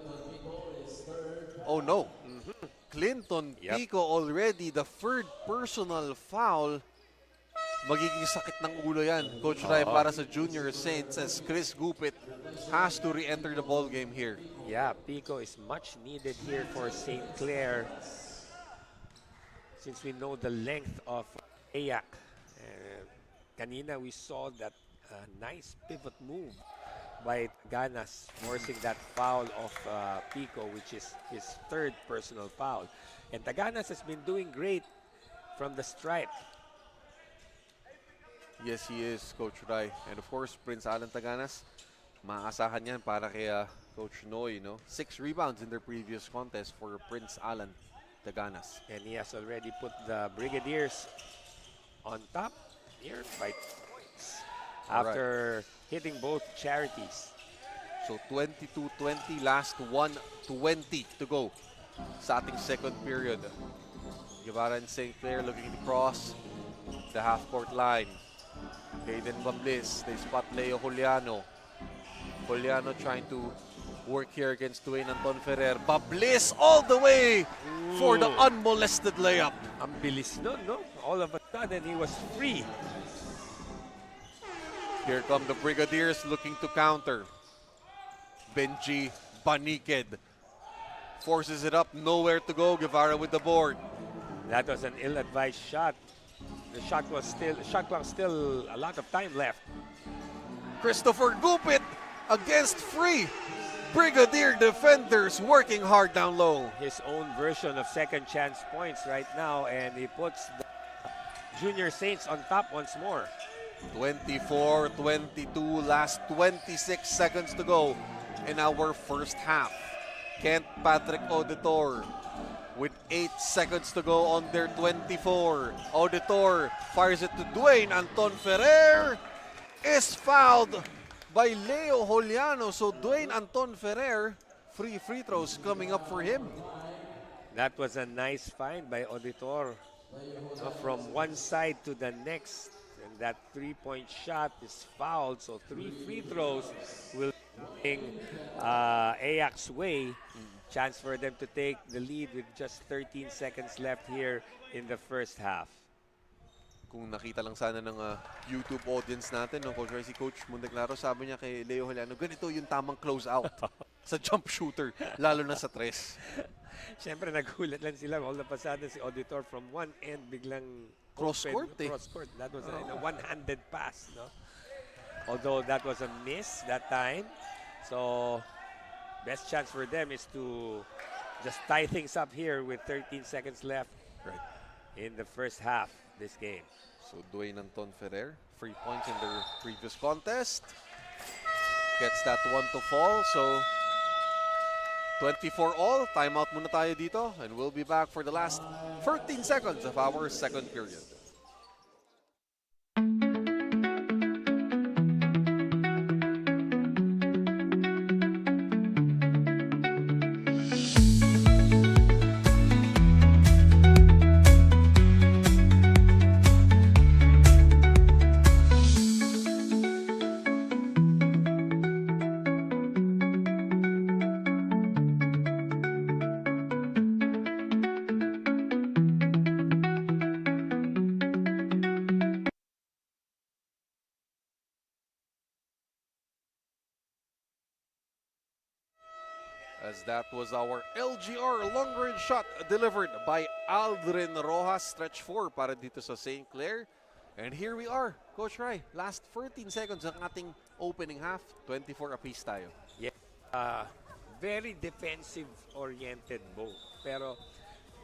Oh no. Clinton Pico already the third personal foul. Magiging sakit ng ulo yan, Coach Rai, para sa Junior Saints as Chris Gupit has to re-enter the ball game here. Yeah, Pico is much needed here for St. Clair since we know the length of Eac. Kanina we saw that nice pivot move by Ganas, forcing that foul of Pico, which is his third personal foul. And Taganas has been doing great from the stripe. Yes, he is, Coach Rai. And of course, Prince Alan Taganas, maasahan yan para kay Coach Noy. 6 rebounds in their previous contest for Prince Alan Taganas. And he has already put the Brigadiers on top here by points after hitting both charities. So 22-20, last 1:20 to go sa ating second period. Guevara and St. Clair looking at the cross, the half-court line. Aiden Bablis, they spot Leo Juliano. Juliano trying to work here against Dwayne Anton Ferrer. Bablis all the way for the unmolested layup. Ang bilis nun, no? All of a sudden, he was free. Here come the Brigadiers looking to counter. Benji Baniked forces it up, nowhere to go. Guevara with the board. That was an ill-advised shot. The shot clock still a lot of time left. Christopher Gupit against free. Brigadier defenders working hard down low. His own version of second chance points right now, and he puts the Junior Saints on top once more. 24-22, last 26 seconds to go in our first half. Kent Patrick Auditor with 8 seconds to go on their 24. Auditor fires it to Dwayne Anton Ferrer. Is fouled by Leo Juliano. So Dwayne Anton Ferrer, free throws coming up for him. That was a nice find by Auditor. From one side to the next, And that three-point shot is fouled, so 3 free throws will bring Eac's way. Chance for them to take the lead with just 13 seconds left here in the first half. Kung nakita lang sana ng YouTube audience natin, no, Coach Ray, si Coach Monteclaro, sabi niya kay Leo Juliano, ganito yung tamang close out sa jump shooter, lalo na sa tres. Siyempre, nagulat lang sila. All of a sudden, si Auditor from one end, biglang Cross-court, open, cross-court. That was a one-handed pass, no? Although that was a miss that time. So, best chance for them is to just tie things up here with 13 seconds left in the first half this game. So, Dwayne Anton Ferrer, 3 points in their previous contest. Gets that one to fall. So, 24 all. Timeout muna tayo dito. And we'll be back for the last 13 seconds of our second period. As that was our LGR long-range shot delivered by Aldrin Rojas, stretch 4 para dito sa St. Clair. And here we are, Coach Rai. Last 13 seconds ng ating opening half, 24 apiece tayo. Yeah. Very defensive-oriented both. Pero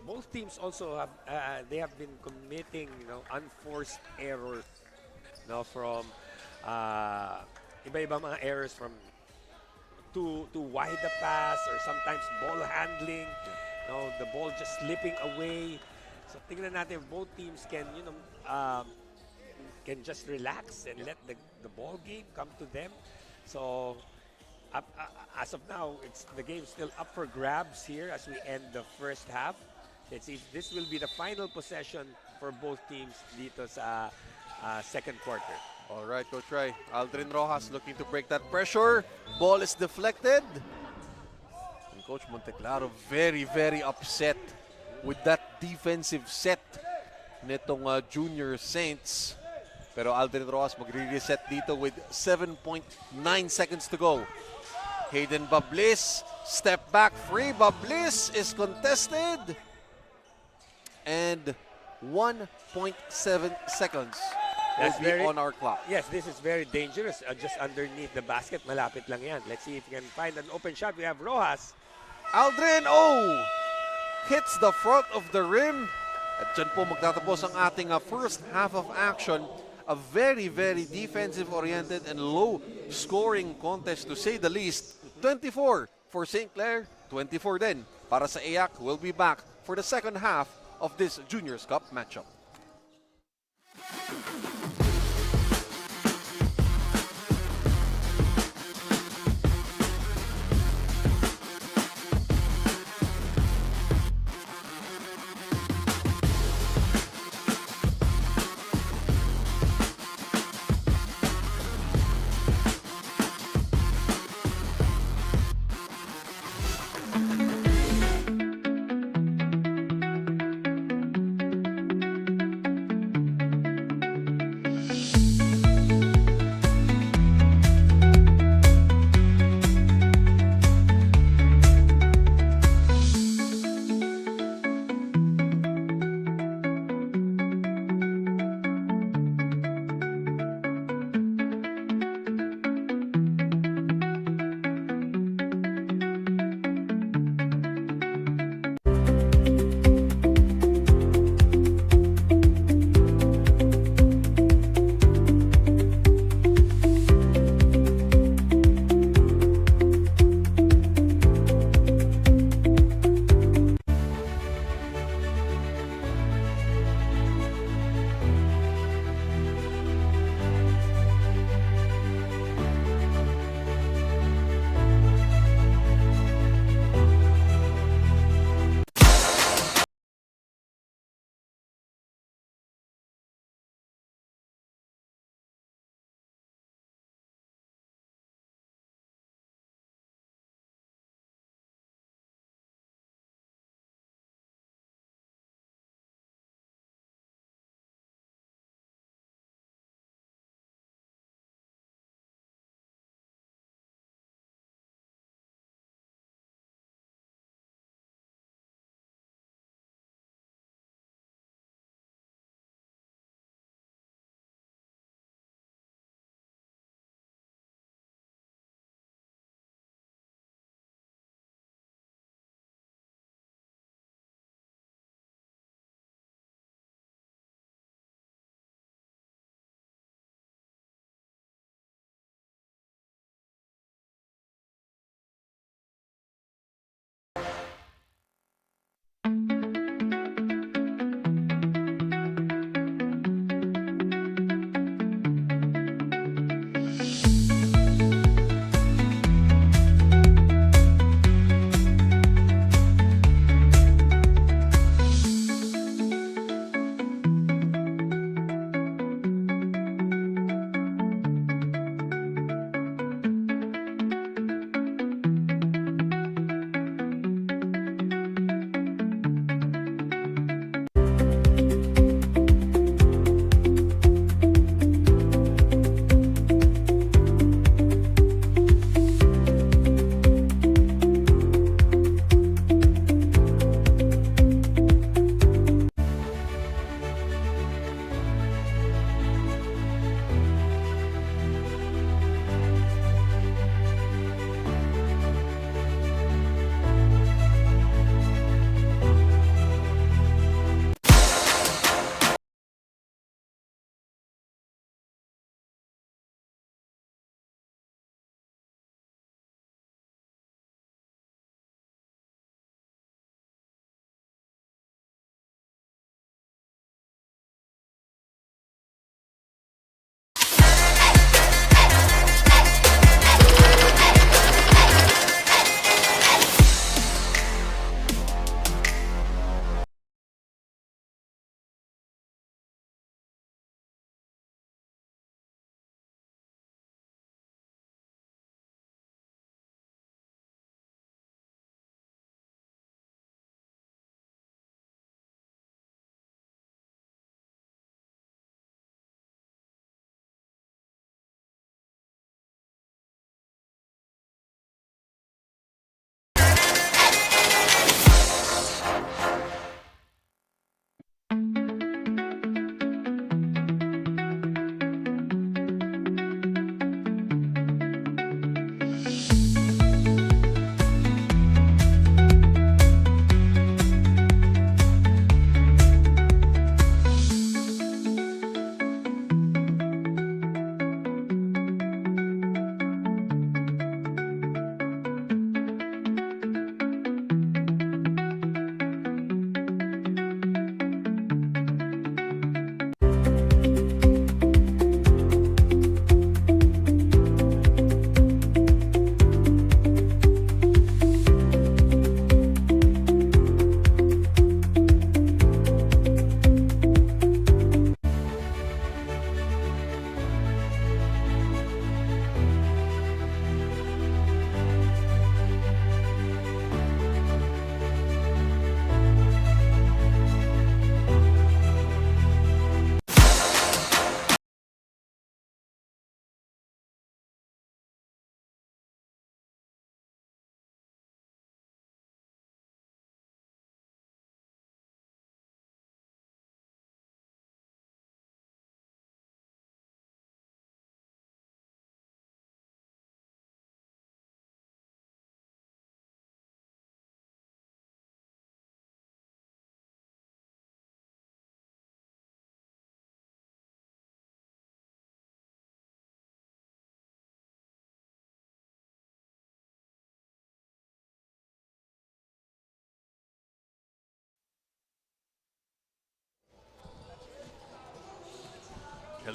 both teams also have they have been committing, unforced errors, from iba-iba mga errors from to wide the pass or sometimes ball handling, the ball just slipping away. So tingnan natin if both teams can just relax and let the ball game come to them. So as of now, the game's still up for grabs here as we end the first half. Let's see if this will be the final possession for both teams dito sa second quarter. All right, Coach Rai. Aldrin Rojas looking to break that pressure. Ball is deflected. And Coach Monteclaro very, very upset with that defensive set nitong Junior Saints. Pero Aldrin Rojas magre-reset dito with 7.9 seconds to go. Hayden Bablis, step back free. Bablis is contested. And 1.7 seconds. That's will be on our clock. Yes, this is very dangerous. Just underneath the basket, malapit lang yan. Let's see if we can find an open shot. We have Rojas. Aldrin, hits the front of the rim. At dyan po magtatapos ang ating first half of action. A very, very defensive-oriented and low-scoring contest to say the least. 24 for St. Clair, 24 din para sa Eac. We'll be back for the second half of this Juniors Cup matchup.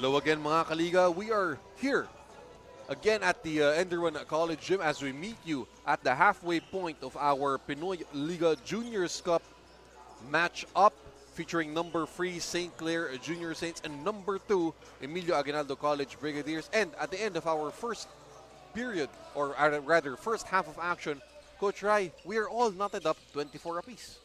Hello again mga kaliga. We are here again at the ENDERUN College Gym as we meet you at the halfway point of our Pinoyliga Juniors Cup match-up featuring number 3 St. Clair Junior Saints and number 2 Emilio Aguinaldo College Brigadiers. And at the end of our first period, or rather first half of action, Coach Rai, we are all knotted up 24 apiece.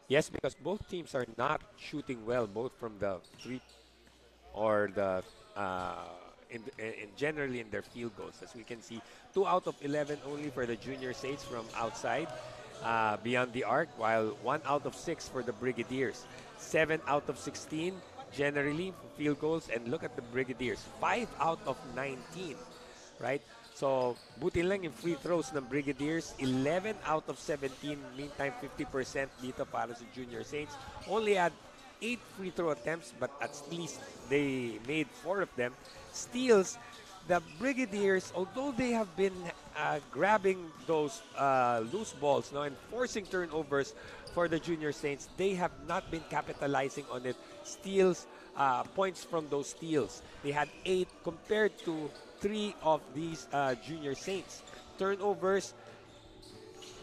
Yes, because both teams are not shooting well, both from the three or the generally in their field goals. As we can see, 2 out of 11 only for the Junior Saints from outside beyond the arc, while 1 out of 6 for the Brigadiers. 7 out of 16 generally field goals, and look at the Brigadiers, 5 out of 19, right? So, buti lang yung free throws ng Brigadiers, 11 out of 17, meantime 50% dito para sa Junior Saints. Only had 8 free throw attempts, but at least they made 4 of them. Steals, the Brigadiers, although they have been grabbing those loose balls and forcing turnovers for the Junior Saints, they have not been capitalizing on it. Steals, points from those steals. They had 8 compared to 3 of these Junior Saints. Turnovers,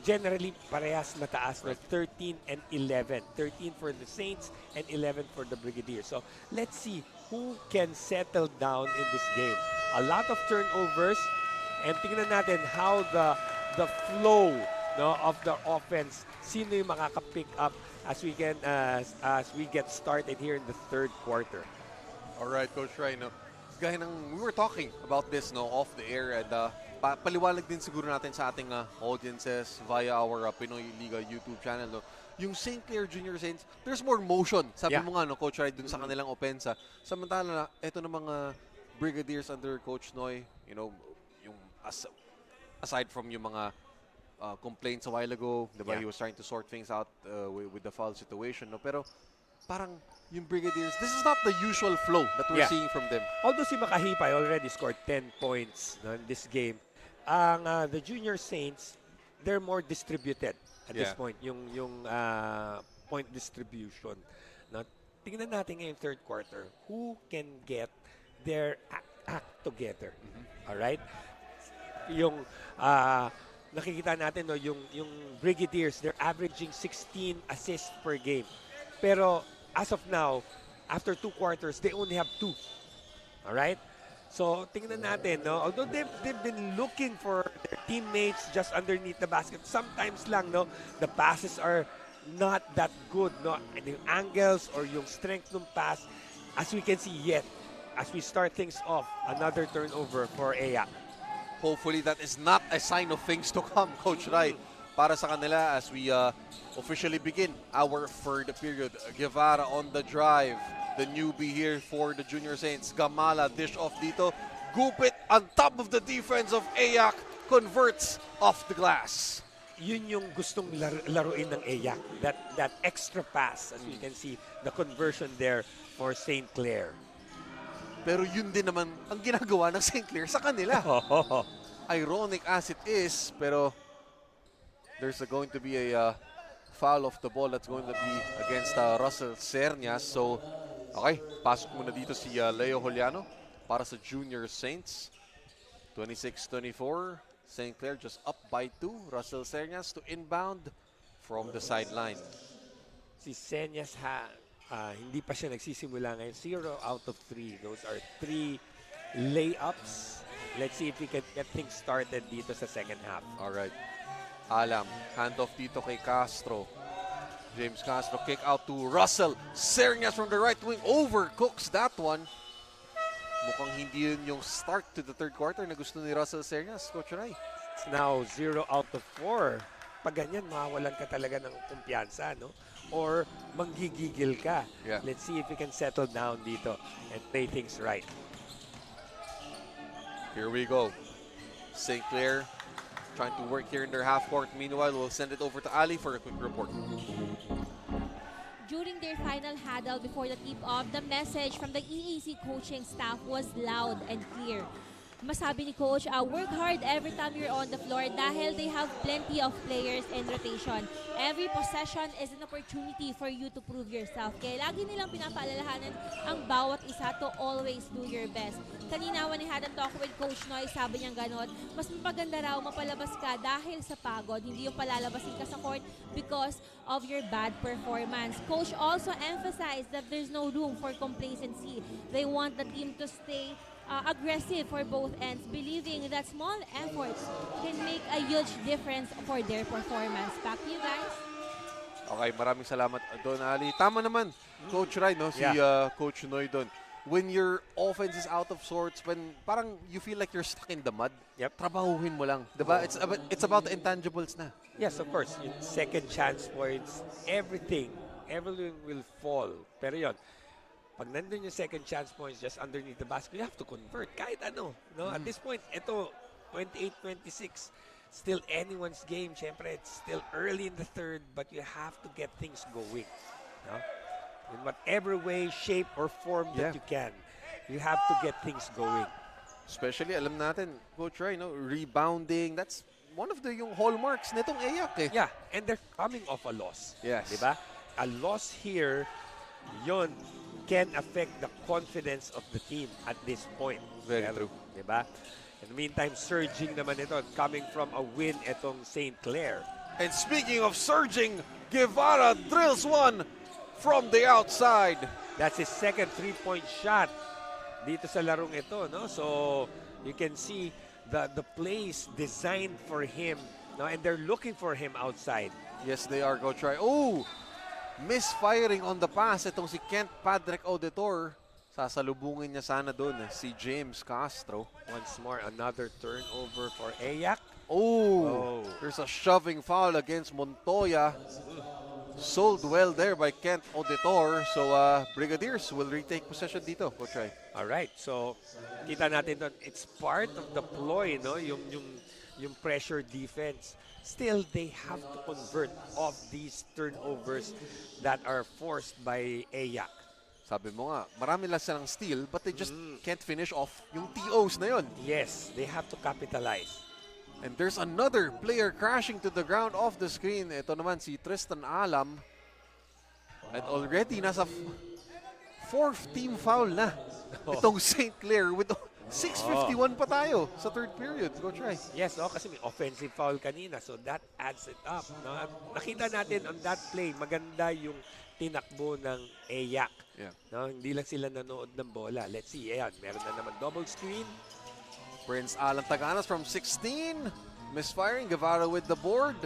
generally parehas mataas, 13 and 11. 13 for the Saints and 11 for the Brigadiers. So let's see who can settle down in this game. A lot of turnovers, and tingnan natin how the flow of the offense, sino yung makaka-pick up as we get started here in the third quarter. All right, Coach Rai, gaya ng we were talking about this off the air, and paliwalag din siguro natin sa ating audiences via our Pinoyliga YouTube channel. Yung St. Clair Junior Saints, there's more motion. Sabi mo nga, Coach Rai, dun sa kanilang opensa. Samantala na, eto na mga Brigadiers under Coach Noy, yung aside from yung mga complaints a while ago, diba, he was trying to sort things out with the foul situation. Pero parang yung Brigadiers, this is not the usual flow that we're seeing from them. Although si Makahipay already scored 10 points in this game, the Junior Saints, they're more distributed at this point, yung point distribution. Now, tingnan natin ngayong third quarter, who can get their act together. All right? Yung nakikita natin yung Brigadiers, they're averaging 16 assists per game. Pero as of now, after 2 quarters, they only have 2. All right? So, tingnan natin, although they've been looking for their teammates just underneath the basket, sometimes lang, the passes are not that good, and yung angles or yung strength ng pass, as we can see yet, as we start things off, another turnover for Eac. Hopefully, that is not a sign of things to come, Coach Rai, para sa kanila as we officially begin our third period. Guevara on the drive. The newbie here for the Junior Saints. Gamala, dish off dito. Gupit on top of the defense of Eac. Converts off the glass. Yun yung gustong laruin ng Eac. That extra pass, as we can see, the conversion there for St. Clair. Pero yun din naman ang ginagawa ng St. Clair sa kanila. Ironic as it is, pero there's going to be a foul of the ball that's going to be against Russell Sernias. So, okay, pasok muna dito si Leo Juliano para sa Junior Saints. 26-24. St. Clair just up by 2. Russell Sernias to inbound from the sideline. Si Sernias hindi pa siya nagsisimula ngayon. 0 out of 3. Those are 3 layups. Let's see if we can get things started dito sa second half. All right. Alam, handoff dito kay Castro. James Castro, kick out to Russell. Sernias from the right wing, overcooks that one. Mukhang hindi yun yung start to the third quarter na gusto ni Russell Sernias, Coach Rai. It's now 0 out of 4. Pag ganyan, mawawalan ka talaga ng kumpiyansa, or manggigigil ka. Yeah. Let's see if we can settle down dito and play things right. Here we go. St. Clair trying to work here in their half court. Meanwhile, we'll send it over to Ali for a quick report. During their final huddle before the tip-off, the message from the EAC coaching staff was loud and clear. masabi ni Coach, work hard every time you're on the floor dahil they have plenty of players in rotation. Every possession is an opportunity for you to prove yourself. Kaya lagi nilang pinapaalalahanan ang bawat isa to always do your best. Kanina when I had a talk with Coach Noy, sabi niya ganon, mas mapaganda raw mapalabas ka dahil sa pagod, hindi yung palalabasin ka sa court because of your bad performance. Coach also emphasized that there's no room for complacency. They want the team to stay aggressive for both ends, believing that small efforts can make a huge difference for their performance. Back to you guys. Okay, maraming salamat Don Ali. Tama naman, Coach Rai, no? Si Coach Noy doon. When your offense is out of sorts, when parang you feel like you're stuck in the mud, trabahuhin mo lang. Diba? It's about the intangibles na. Yes, of course. Yung second chance points, everything will fall. Pero yun, pag nandun yung second chance points just underneath the basket, you have to convert kahit ano. No? At this point, ito, 28-26, still anyone's game. Siyempre, it's still early in the third, but you have to get things going. No? In whatever way, shape, or form that you can, you have to get things going. Especially, alam natin, Coach Rai, no? Rebounding, that's one of the yung hallmarks nitong Eac. Yeah, and they're coming off a loss. Yes. Diba? A loss here, yon can affect the confidence of the team at this point. Very true. Diba? In the meantime, surging naman ito, coming from a win itong St. Clair. And speaking of surging, Guevara drills one from the outside. That's his second three-point shot dito sa larong ito. No? So, you can see the plays designed for him. No? And they're looking for him outside. Yes, they are, Coach Rai. Oh! Misfiring on the pass. Itong si Kent Padrek Auditor. Sasalubungin niya sana doon si James Castro. Once more, another turnover for Eac. Oh! There's a shoving foul against Montoya. Sold well there by Kent Auditor. So, Brigadiers will retake possession dito, Coach Rai. Alright, so kita natin doon, it's part of the ploy, no? Yung pressure defense. Still, they have to convert off these turnovers that are forced by Eac. Sabi mo nga, marami lang silang steal, but they just can't finish off yung TOs na yun. Yes, they have to capitalize. And there's another player crashing to the ground off the screen. Ito naman si Tristan Alam. At already nasa fourth team foul na itong St. Clair with 6:51 pa tayo sa third period. Go try. Yes, kasi may offensive foul kanina, so that adds it up. No? At nakita natin on that play, maganda yung tinakbo ng Eac. Yeah. No? Hindi lang sila nanood ng bola. Let's see, ayan, meron na naman double screen. Prince Alan Taganas from 16. Misfiring, Guevara with the board.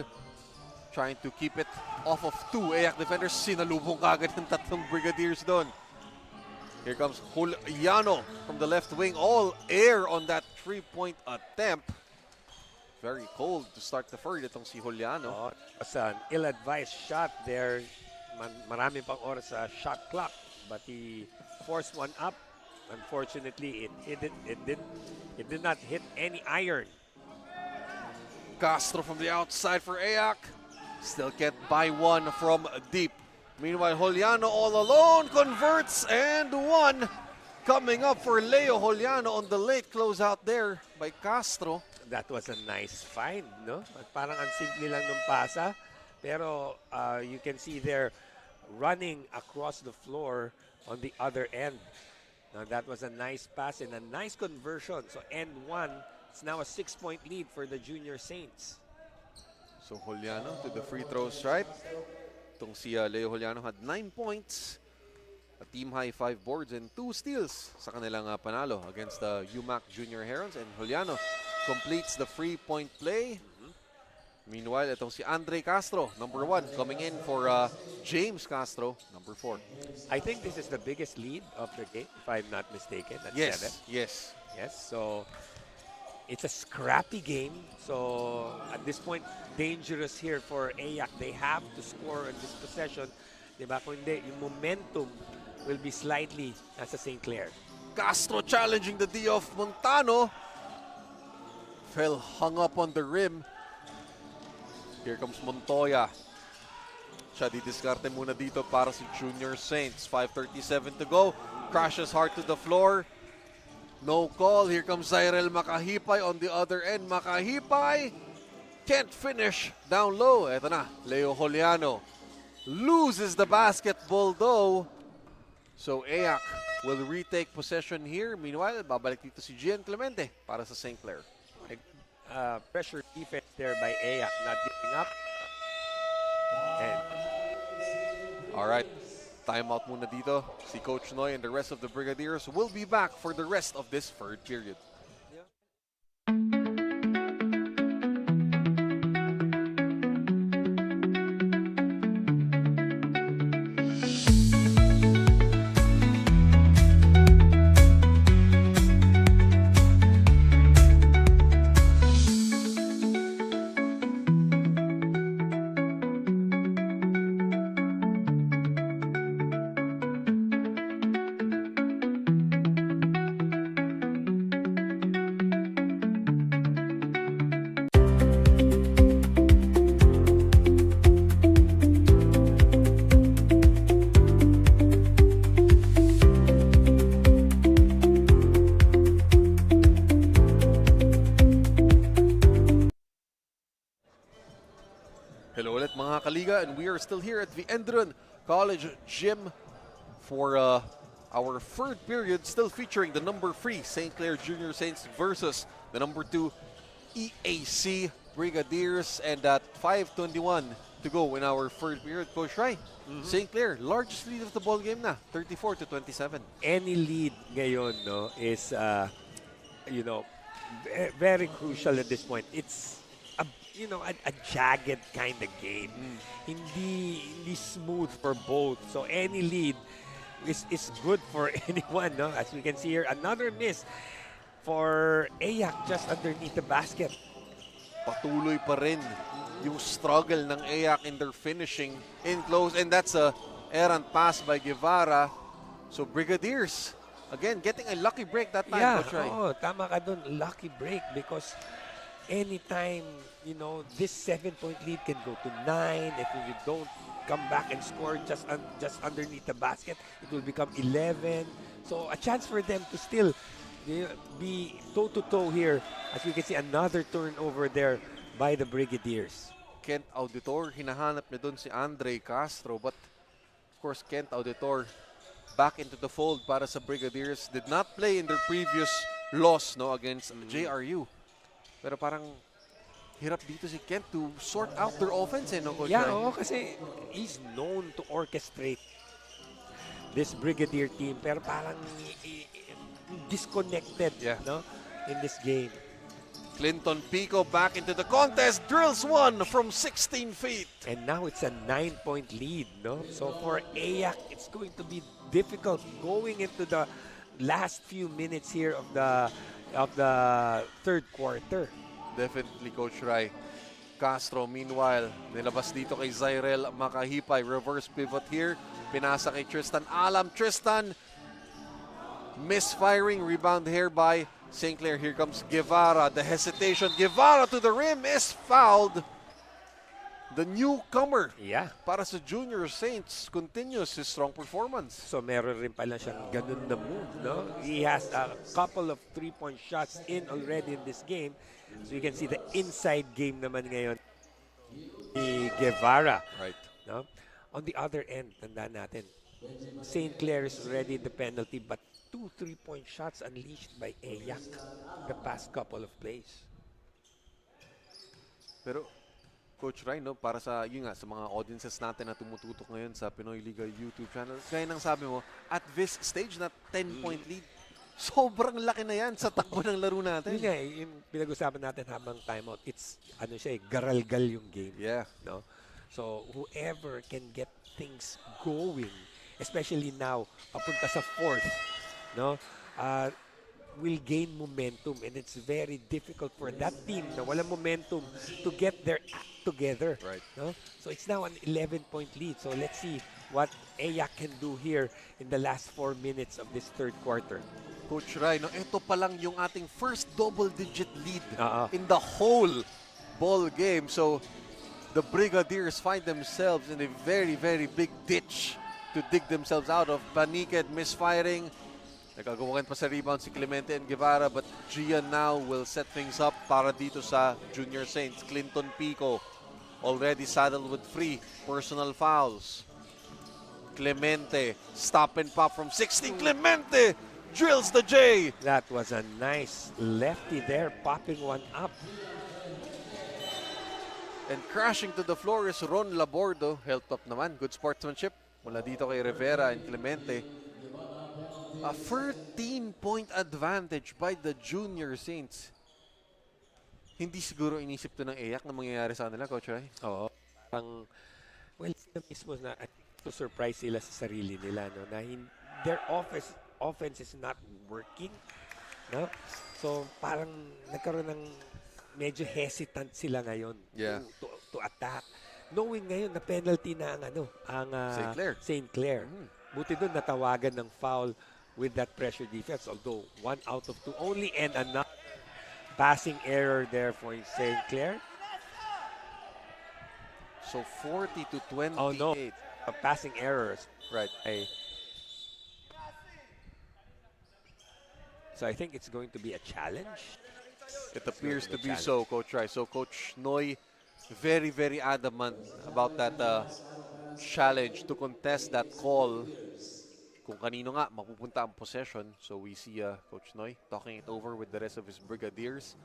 Trying to keep it off of two Eac defenders. Sinalubong kagad ng tatlong Brigadiers doon. Here comes Juliano from the left wing. All air on that three-point attempt. Very cold to start the third itong si Juliano. It's an ill-advised shot there. Marami pang oras sa shot clock. But he forced one up. Unfortunately, it did not hit any iron. Castro from the outside for Eac. Still can't buy one from deep. Meanwhile, Juliano all alone converts and one. Coming up for Leo Juliano on the late closeout there by Castro. That was a nice find, no? Parang ang simple lang ng pasa. Pero you can see there running across the floor on the other end. Now that was a nice pass and a nice conversion. So end one, it's now a 6-point lead for the Junior Saints. So Juliano to the free throw stripe. Itong si Leo Juliano had 9 points, a team high 5 boards and 2 steals sa kanilang panalo against the UMAC Junior Herons. And Juliano completes the free-point play. Meanwhile, itong si Andre Castro, number 1, coming in for James Castro, number 4. I think this is the biggest lead of the game, if I'm not mistaken. At Yes, 7. yes. Yes, so it's a scrappy game. So at this point, dangerous here for Eac. They have to score on this possession. Diba? Kung hindi, yung momentum will be slightly nasa St. Clair. Castro challenging the D of Montano. Fell hung up on the rim. Here comes Montoya. Siya didiskarte muna dito para si Junior Saints. 5:37 to go. Crashes hard to the floor. No call. Here comes Zyrel Makahipay on the other end. Makahipay can't finish down low. Eto na, Leo Juliano loses the basketball though. So Eac will retake possession here. Meanwhile, babalik dito si Gian Clemente para sa St. Clair. Pressure defense there by Eac, not giving up. And All right, timeout muna dito. Si Coach Noy and the rest of the Brigadiers will be back for the rest of this third period. Hello ulit mga kaliga, and we are still here at the ENDERUN College Gym for our third period, still featuring the number 3 St. Clair Junior Saints versus the number 2 Eac Brigadiers, and at 5:21 to go in our third period. Coach Rai, St. Clair, largest lead of the ball game na, 34-27. any lead ngayon, no, is very crucial at this point. It's a jagged kind of game. Hindi smooth for both. So any lead is good for anyone, no? As we can see here, another miss for Eac just underneath the basket. Patuloy pa rin yung struggle ng Eac in their finishing in close, and that's a errant pass by Guevara. So Brigadiers, again, getting a lucky break that time. Yeah, Coach Rai. tama ka dun. Lucky break because anytime, this 7-point lead can go to 9. If you don't come back and score just underneath the basket, it will become 11. So a chance for them to still be toe-to-toe here. As you can see, another turnover there by the Brigadiers. Kent Auditor, hinahanap niya doon si Andre Castro, but of course Kent Auditor back into the fold para sa Brigadiers. Did not play in their previous loss, no, against JRU. Pero parang hirap dito si Kent to sort out their offense, no, Coach Yeah, Rai? kasi he's known to orchestrate this Brigadier team, pero parang disconnected, no, in this game. Clinton Pico back into the contest, drills one from 16 feet. And now it's a 9-point lead, no? So for Eac, it's going to be difficult going into the last few minutes here of the third quarter. Definitely, Coach Rai. Castro, meanwhile, nilabas dito kay Zyrel Makahipay. Reverse pivot here. Pinasa kay Tristan Alam. Tristan, misfiring. Rebound here by St. Clair. Here comes Guevara. The hesitation. Guevara to the rim is fouled. The newcomer para sa Junior Saints continues his strong performance. So meron rin pala siyang ganun na move, no? He has a couple of 3-point shots in already in this game. So you can see the inside game naman ngayon ni Guevara. Right. No? On the other end, tandaan natin, St. Clair is already in the penalty, but 2 3-point shots unleashed by Eac the past couple of plays. Pero Coach Rai, no, para sa sa mga audiences natin na tumututok ngayon sa Pinoyliga YouTube channel, gaya ng sabi mo, at this stage na 10-point lead, sobrang laki na yan sa takbo ng laro natin. Yun nga, yung pinag-usapan natin habang timeout, it's, garalgal yung game. Yeah. No? So, whoever can get things going, especially now, papunta sa fourth, no? Will gain momentum, and it's very difficult for that team na walang momentum to get their act together. Right. No? So it's now an 11-point lead. So let's see what Eac can do here in the last 4 minutes of this third quarter. Coach Rai, no, ito pa lang yung ating first double-digit lead Uh-uh. in the whole ball game. So the Brigadiers find themselves in a very, very big ditch to dig themselves out of. Paniket misfiring. Nagagawakan pa sa rebound si Clemente and Guevara, but Gian now will set things up para dito sa Junior Saints. Clinton Pico already saddled with 3 personal fouls. Clemente, stop and pop from 16. Clemente drills the J. That was a nice lefty there, popping one up. And crashing to the floor is Ron Labordo. Helped up naman. Good sportsmanship mula dito kay Rivera and Clemente. A 13-point advantage by the Junior Saints. Hindi siguro inisip to ng Eac na mangyayari sa kanila, Coach Ray? Oo. Well, sila mismo na to surprise sila sa sarili nila, no? Na their offense is not working, no? So parang nagkaroon ng medyo hesitant sila ngayon to attack. Knowing ngayon na penalty na ang St. Clair. Buti doon natawagan ng foul with that pressure defense, although 1 out of 2 only, and another passing error there for St. Clair. So 40 to 28. Oh no, passing errors. Right. So I think it's going to be a challenge. It appears to be so, Coach Rai. So Coach Noy, very, very adamant about that challenge to contest that call. Kung kanino nga mapupunta ang possession. So we see Coach Noy talking it over with the rest of his Brigadiers.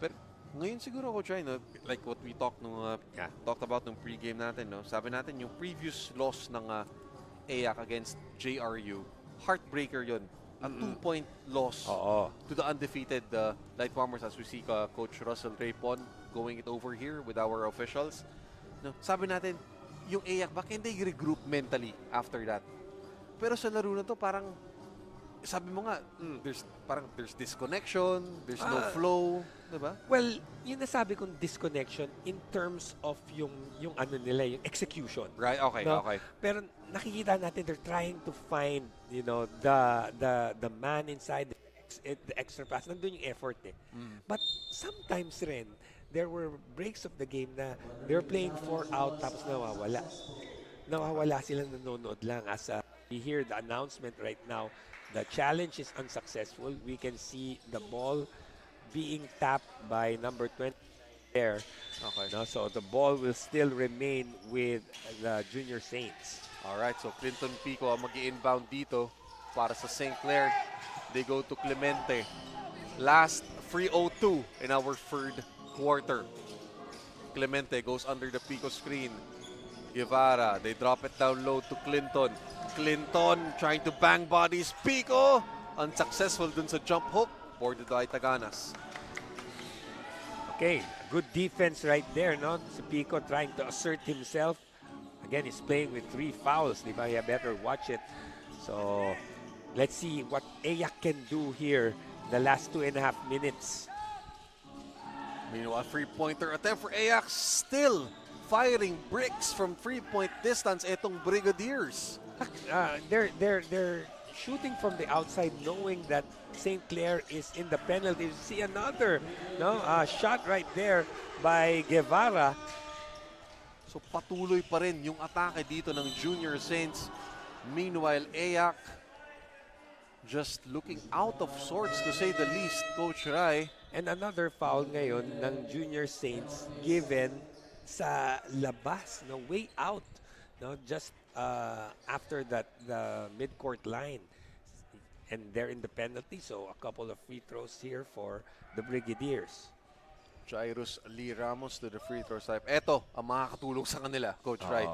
Pero ngayon siguro, Coach Rai, no, like what we talked about nung pregame natin, no? Sabi natin yung previous loss ng Eac against JRU, heartbreaker yun. A 2-point loss to the undefeated Light Farmers, as we see Coach Russell Raypon going it over here with our officials. No, sabi natin, yung Eac, baka hindi regroup mentally after that. Pero sa laro na to, parang, sabi mo nga, there's disconnection, there's no flow, diba? Well, yung nasabi kong disconnection in terms of yung ano nila, yung execution. Right, okay, no? okay. Pero nakikita natin they're trying to find, the man inside the extra pass. Nandun yung effort eh. But sometimes rin, there were breaks of the game na they're playing 4 out tapos nawawala. Nawawala silang nanonood lang as we hear the announcement right now. The challenge is unsuccessful. We can see the ball being tapped by number 20 there. Okay. No, so the ball will still remain with the Junior Saints. Alright, so Clinton Pico ang mag-i-inbound dito para sa St. Clair. They go to Clemente. Last 3:02 in our third quarter. Clemente goes under the Pico screen. Guevara, they drop it down low to Clinton. Clinton trying to bang bodies. Pico, unsuccessful dun sa jump hook. Boarded by Taganas. Okay, good defense right there, no? Si Pico trying to assert himself. Again, he's playing with 3 fouls. Di ba? You better watch it. So, let's see what Eac can do here the last 2.5 minutes. Meanwhile, 3-pointer attempt for Eac. Still firing bricks from 3-point distance. Etong Brigadiers. They're shooting from the outside, knowing that St. Clair is in the penalty. See another shot right there by Guevara. So patuloy pa rin yung atake dito ng Junior Saints. Meanwhile, Eac just looking out of sorts to say the least, Coach Rai. And another foul ngayon ng Junior Saints given sa labas, no, way out, no, just after that the midcourt line, and they're in the penalty, so a couple of free throws here for the Brigadiers. Jairus Lee Ramos to the free throw stripe. Eto ang makakatulong sa kanila, Coach Rai.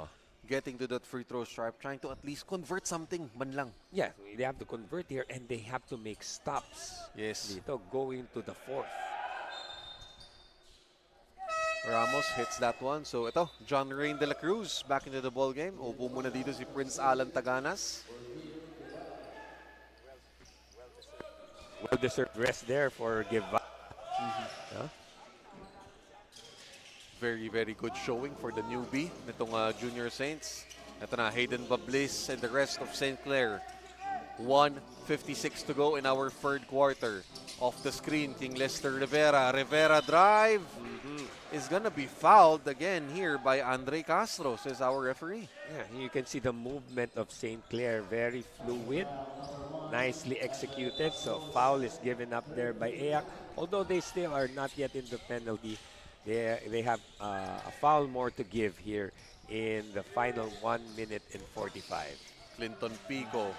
Getting to that free throw stripe, trying to at least convert something man lang. Yeah, they have to convert here and they have to make stops. Yes. Dito, going to the 4th. Ramos hits that one. So ito, John Rain de la Cruz back into the ball game. Upo muna dito si Prince Alan Taganas. Well-deserved rest there for Guevara. Very, very good showing for the newbie nitong Junior Saints. Ito na, Hayden Bablis and the rest of St. Clair. 1:56 to go in our third quarter. Off the screen, King Lester Rivera. Rivera drive is gonna be fouled again here by Andre Castro, says our referee. Yeah, you can see the movement of St. Clair, very fluid. nicely executed. So foul is given up there by Eac. Although they still are not yet in the penalty, they have a foul more to give here in the final 1 minute and 45. Clinton Pico.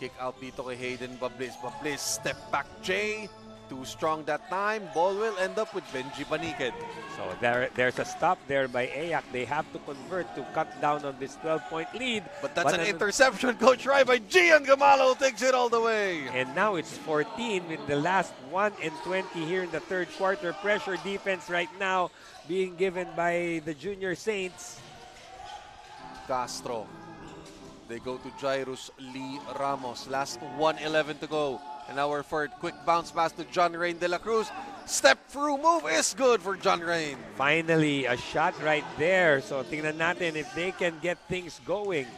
Kick out dito kay Hayden Bablis. Bablis, step back J. Too strong that time. Ball will end up with Benji Baniked. So there's a stop there by Eac. They have to convert to cut down on this 12-point lead. But that's an interception, Coach Rai, by Gian Gamalo, takes it all the way. And now it's 14 with the last 1 and 20 here in the third quarter. Pressure defense right now being given by the Junior Saints. Castro. They go to Jairus Lee Ramos. Last 1:11 to go. And our third quick bounce pass to John Rain de la Cruz. Step through move is good for John Rain. Finally, a shot right there. So tingnan natin if they can get things going.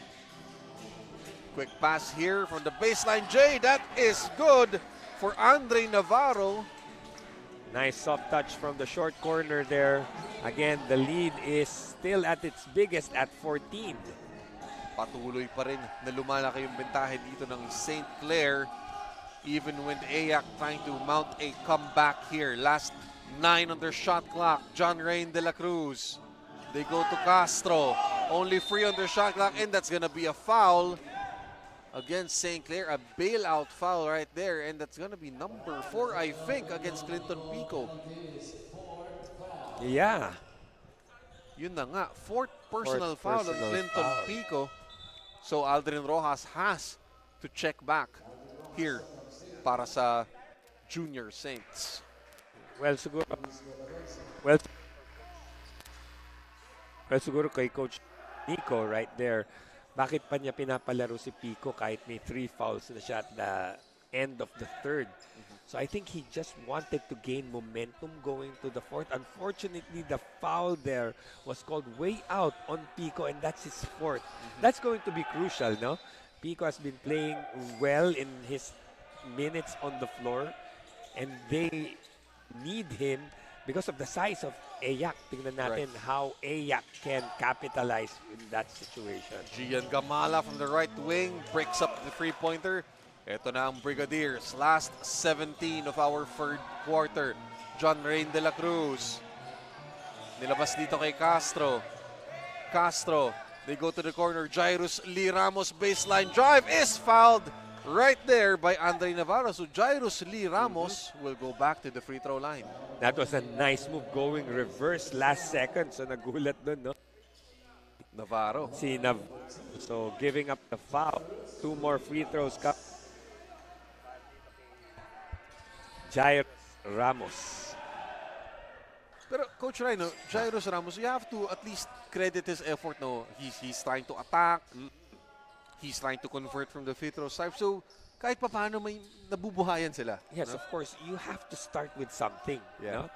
Quick pass here from the baseline. J, that is good for Andre Navarro. Nice soft touch from the short corner there. Again, the lead is still at its biggest at 14. Patuloy pa rin na lumalaki yung bentahe dito ng St. Clair. Even when Eac trying to mount a comeback here. Last 9 on their shot clock. John Rain de la Cruz. They go to Castro. Only 3 on their shot clock, and that's gonna be a foul against St. Clair. A bailout foul right there, and that's gonna be number 4, I think, against Clinton Pico. Yeah. Yun na nga, fourth personal foul on Clinton Pico. So Aldrin Rojas has to check back here para sa Junior Saints. Well, siguro kay Coach Nico right there, bakit pa niya pinapalaro si Pico kahit may 3 fouls na siya at the end of the third? So I think he just wanted to gain momentum going to the fourth. Unfortunately, the foul there was called way out on Pico, and that's his fourth. That's going to be crucial, no? Pico has been playing well in his minutes on the floor, and they need him because of the size of Eac. Tingnan natin how Eac can capitalize in that situation. Gian Gamala from the right wing breaks up the three-pointer. Ito na ang Brigadiers. Last 17 of our third quarter. John Rain de la Cruz. Nilabas dito kay Castro. Castro. They go to the corner. Jairus Lee Ramos baseline drive is fouled right there by Andre Navarro. So Jairus Lee Ramos will go back to the free throw line. That was a nice move going reverse last second. So nagulat dun, no? Navarro. So giving up the foul. 2 more free throws. Jairus Ramos. Pero Coach Rhino, Jairus Ramos, you have to at least credit his effort. No, he's trying to attack. He's trying to convert from the free throw stripe. So kahit pa paano may nabubuhayan sila. Yes, no? of course. You have to start with something. Yeah. No?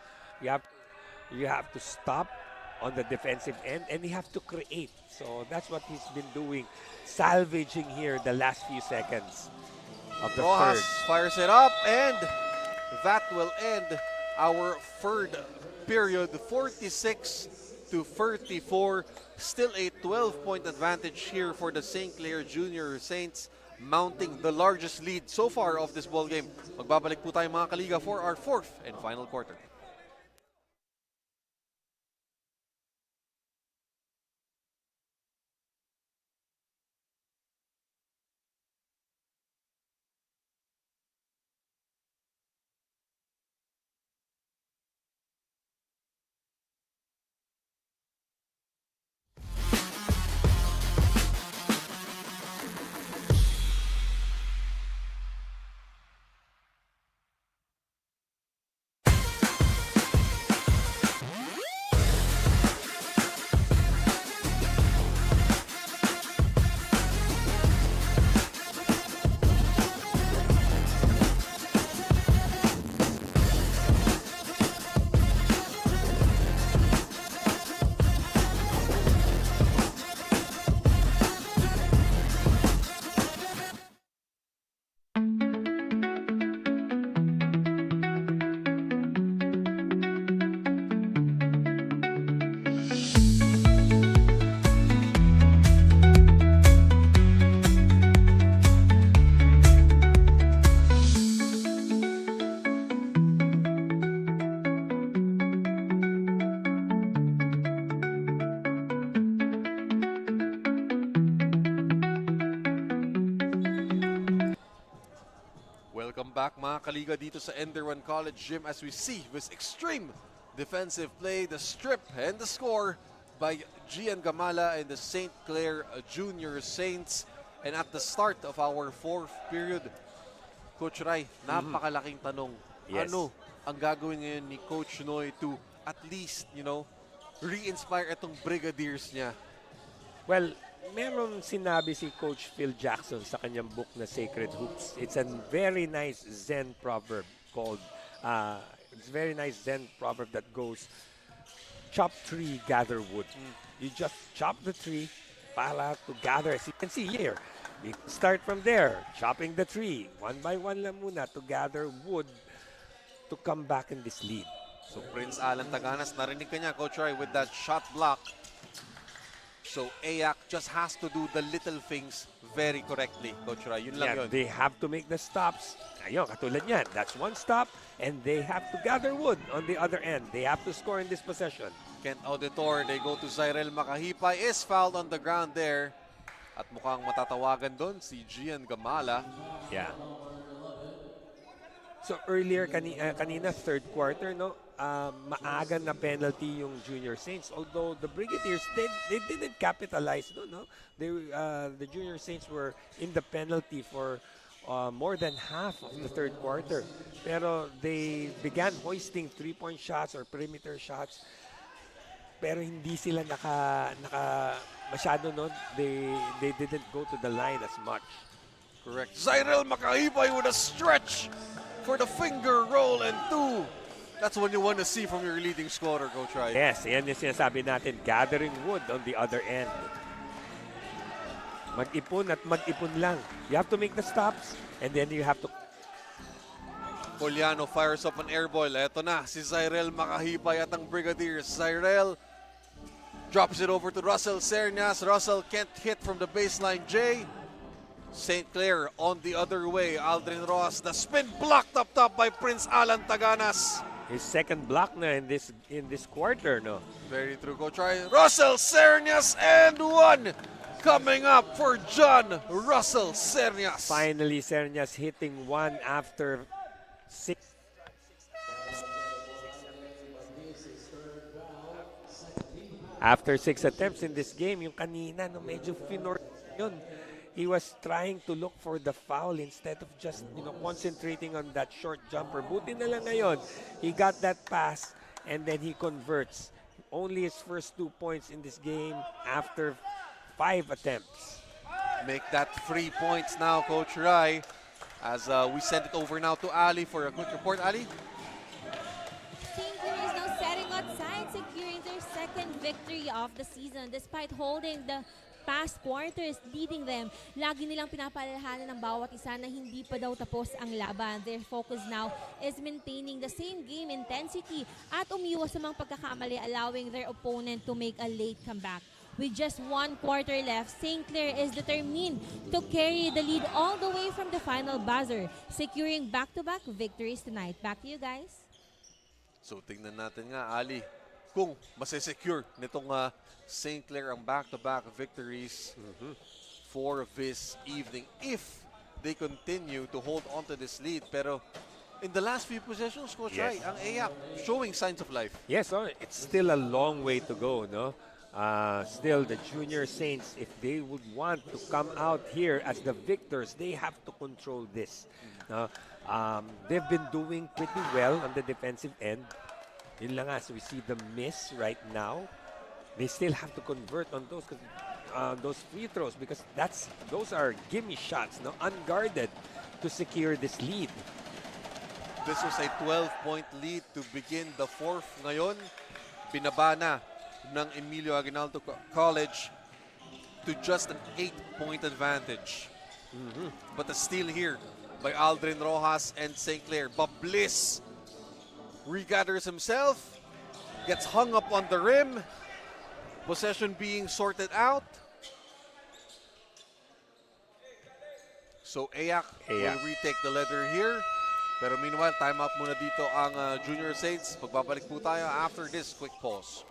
You have to stop on the defensive end, and you have to create. So that's what he's been doing, salvaging here the last few seconds of the Rojas third. fires it up, and that will end our third period, 46-34. Still a 12-point advantage here for the St. Clair Junior Saints, mounting the largest lead so far of this ball game. Magbabalik po tayo mga kaliga for our fourth and final quarter. Welcome back mga kaliga dito sa ENDERUN College Gym as we see this extreme defensive play, the strip and the score by Gian Gamala and the St. Clair Junior Saints. And at the start of our fourth period, Coach Rai, napakalaking tanong. Yes. Ano ang gagawin ngayon ni Coach Noy to at least, re-inspire itong Brigadiers niya? Well, meron sinabi si Coach Phil Jackson sa kanyang book na Sacred Hoops. It's a very nice Zen proverb called, it's very nice Zen proverb that goes, chop tree, gather wood. You just chop the tree para to gather. As you can see here, we start from there, chopping the tree. One by one lang muna to gather wood to come back in this lead. So Prince Alan Taganas, narinig ka niya, Coach Rai, with that shot block. So Eac just has to do the little things very correctly, Coach Rai. Yun lang yun. They have to make the stops. Ayun, katulad niyan. That's one stop, and they have to gather wood on the other end. They have to score in this possession. Kent Auditor, they go to Zyrel Makahipay, is fouled on the ground there. At mukhang matatawagan doon si Gian Gamala. Yeah. So earlier, kanina, third quarter, no? Maaga na penalty yung Junior Saints. Although the Brigadiers, they didn't capitalize, no? The Junior Saints were in the penalty for more than half of the third quarter. Pero they began hoisting three-point shots or perimeter shots. Pero hindi sila masyado, no? They didn't go to the line as much. Correct. Zyrel Makahipay with a stretch for the finger roll and two. That's what you want to see from your leading scorer, Coach Rai. Yes, yan yung sinasabi natin, gathering wood on the other end. Mag-ipon at mag-ipon lang. You have to make the stops and then you have to... Poliano fires up an air ball. Eto na, si Zyrel Makahipay at ang Brigadiers. Zyrel drops it over to Russell Sernias. Russell can't hit from the baseline. Jay. St. Clair on the other way. Aldrin Ross, the spin blocked up top by Prince Alan Taganas. His second block na in this quarter, no? Very true, Coach Rai. Russell Sernias and one coming up for John Russell Sernias. Finally, Sernias hitting one after six. After 6 attempts in this game, yung kanina, no, medyo finor yun. He was trying to look for the foul instead of just, concentrating on that short jumper. Buti na lang ngayon, he got that pass and then he converts. Only his first 2 points in this game after 5 attempts. Make that 3 points now, Coach Rai. As we send it over now to Ali for a quick report. Ali? St. Clair is now setting outside, securing their second victory of the season despite holding the past quarters, leading them. Lagi nilang pinapaalalahanan ng bawat isa na hindi pa daw tapos ang laban. Their focus now is maintaining the same game intensity at umiwas sa mga pagkakamali, allowing their opponent to make a late comeback. With just 1 quarter left, St. Clair is determined to carry the lead all the way from the final buzzer, securing back-to-back victories tonight. Back to you guys. So tingnan natin nga, Ali, kung masesecure nitong St. Clair ang back-to-back victories for this evening if they continue to hold on to this lead. Pero in the last few possessions, Coach Rai, ang Eac showing signs of life. Yes, it's still a long way to go, no? Still, the Junior Saints, if they would want to come out here as the victors, they have to control this. They've been doing pretty well on the defensive end. Yun lang as we see the miss right now. They still have to convert on those free throws because those are gimme shots, no, unguarded to secure this lead. This was a 12-point lead to begin the fourth. Ngayon, binaba na ng Emilio Aguinaldo College to just an 8-point advantage. But a steal here by Aldrin Rojas and St. Clair. Bablis regathers himself, gets hung up on the rim. Possession being sorted out. So Eac will retake the letter here. Pero meanwhile, time out muna dito ang Junior Saints. Pagbabalik po tayo after this quick pause.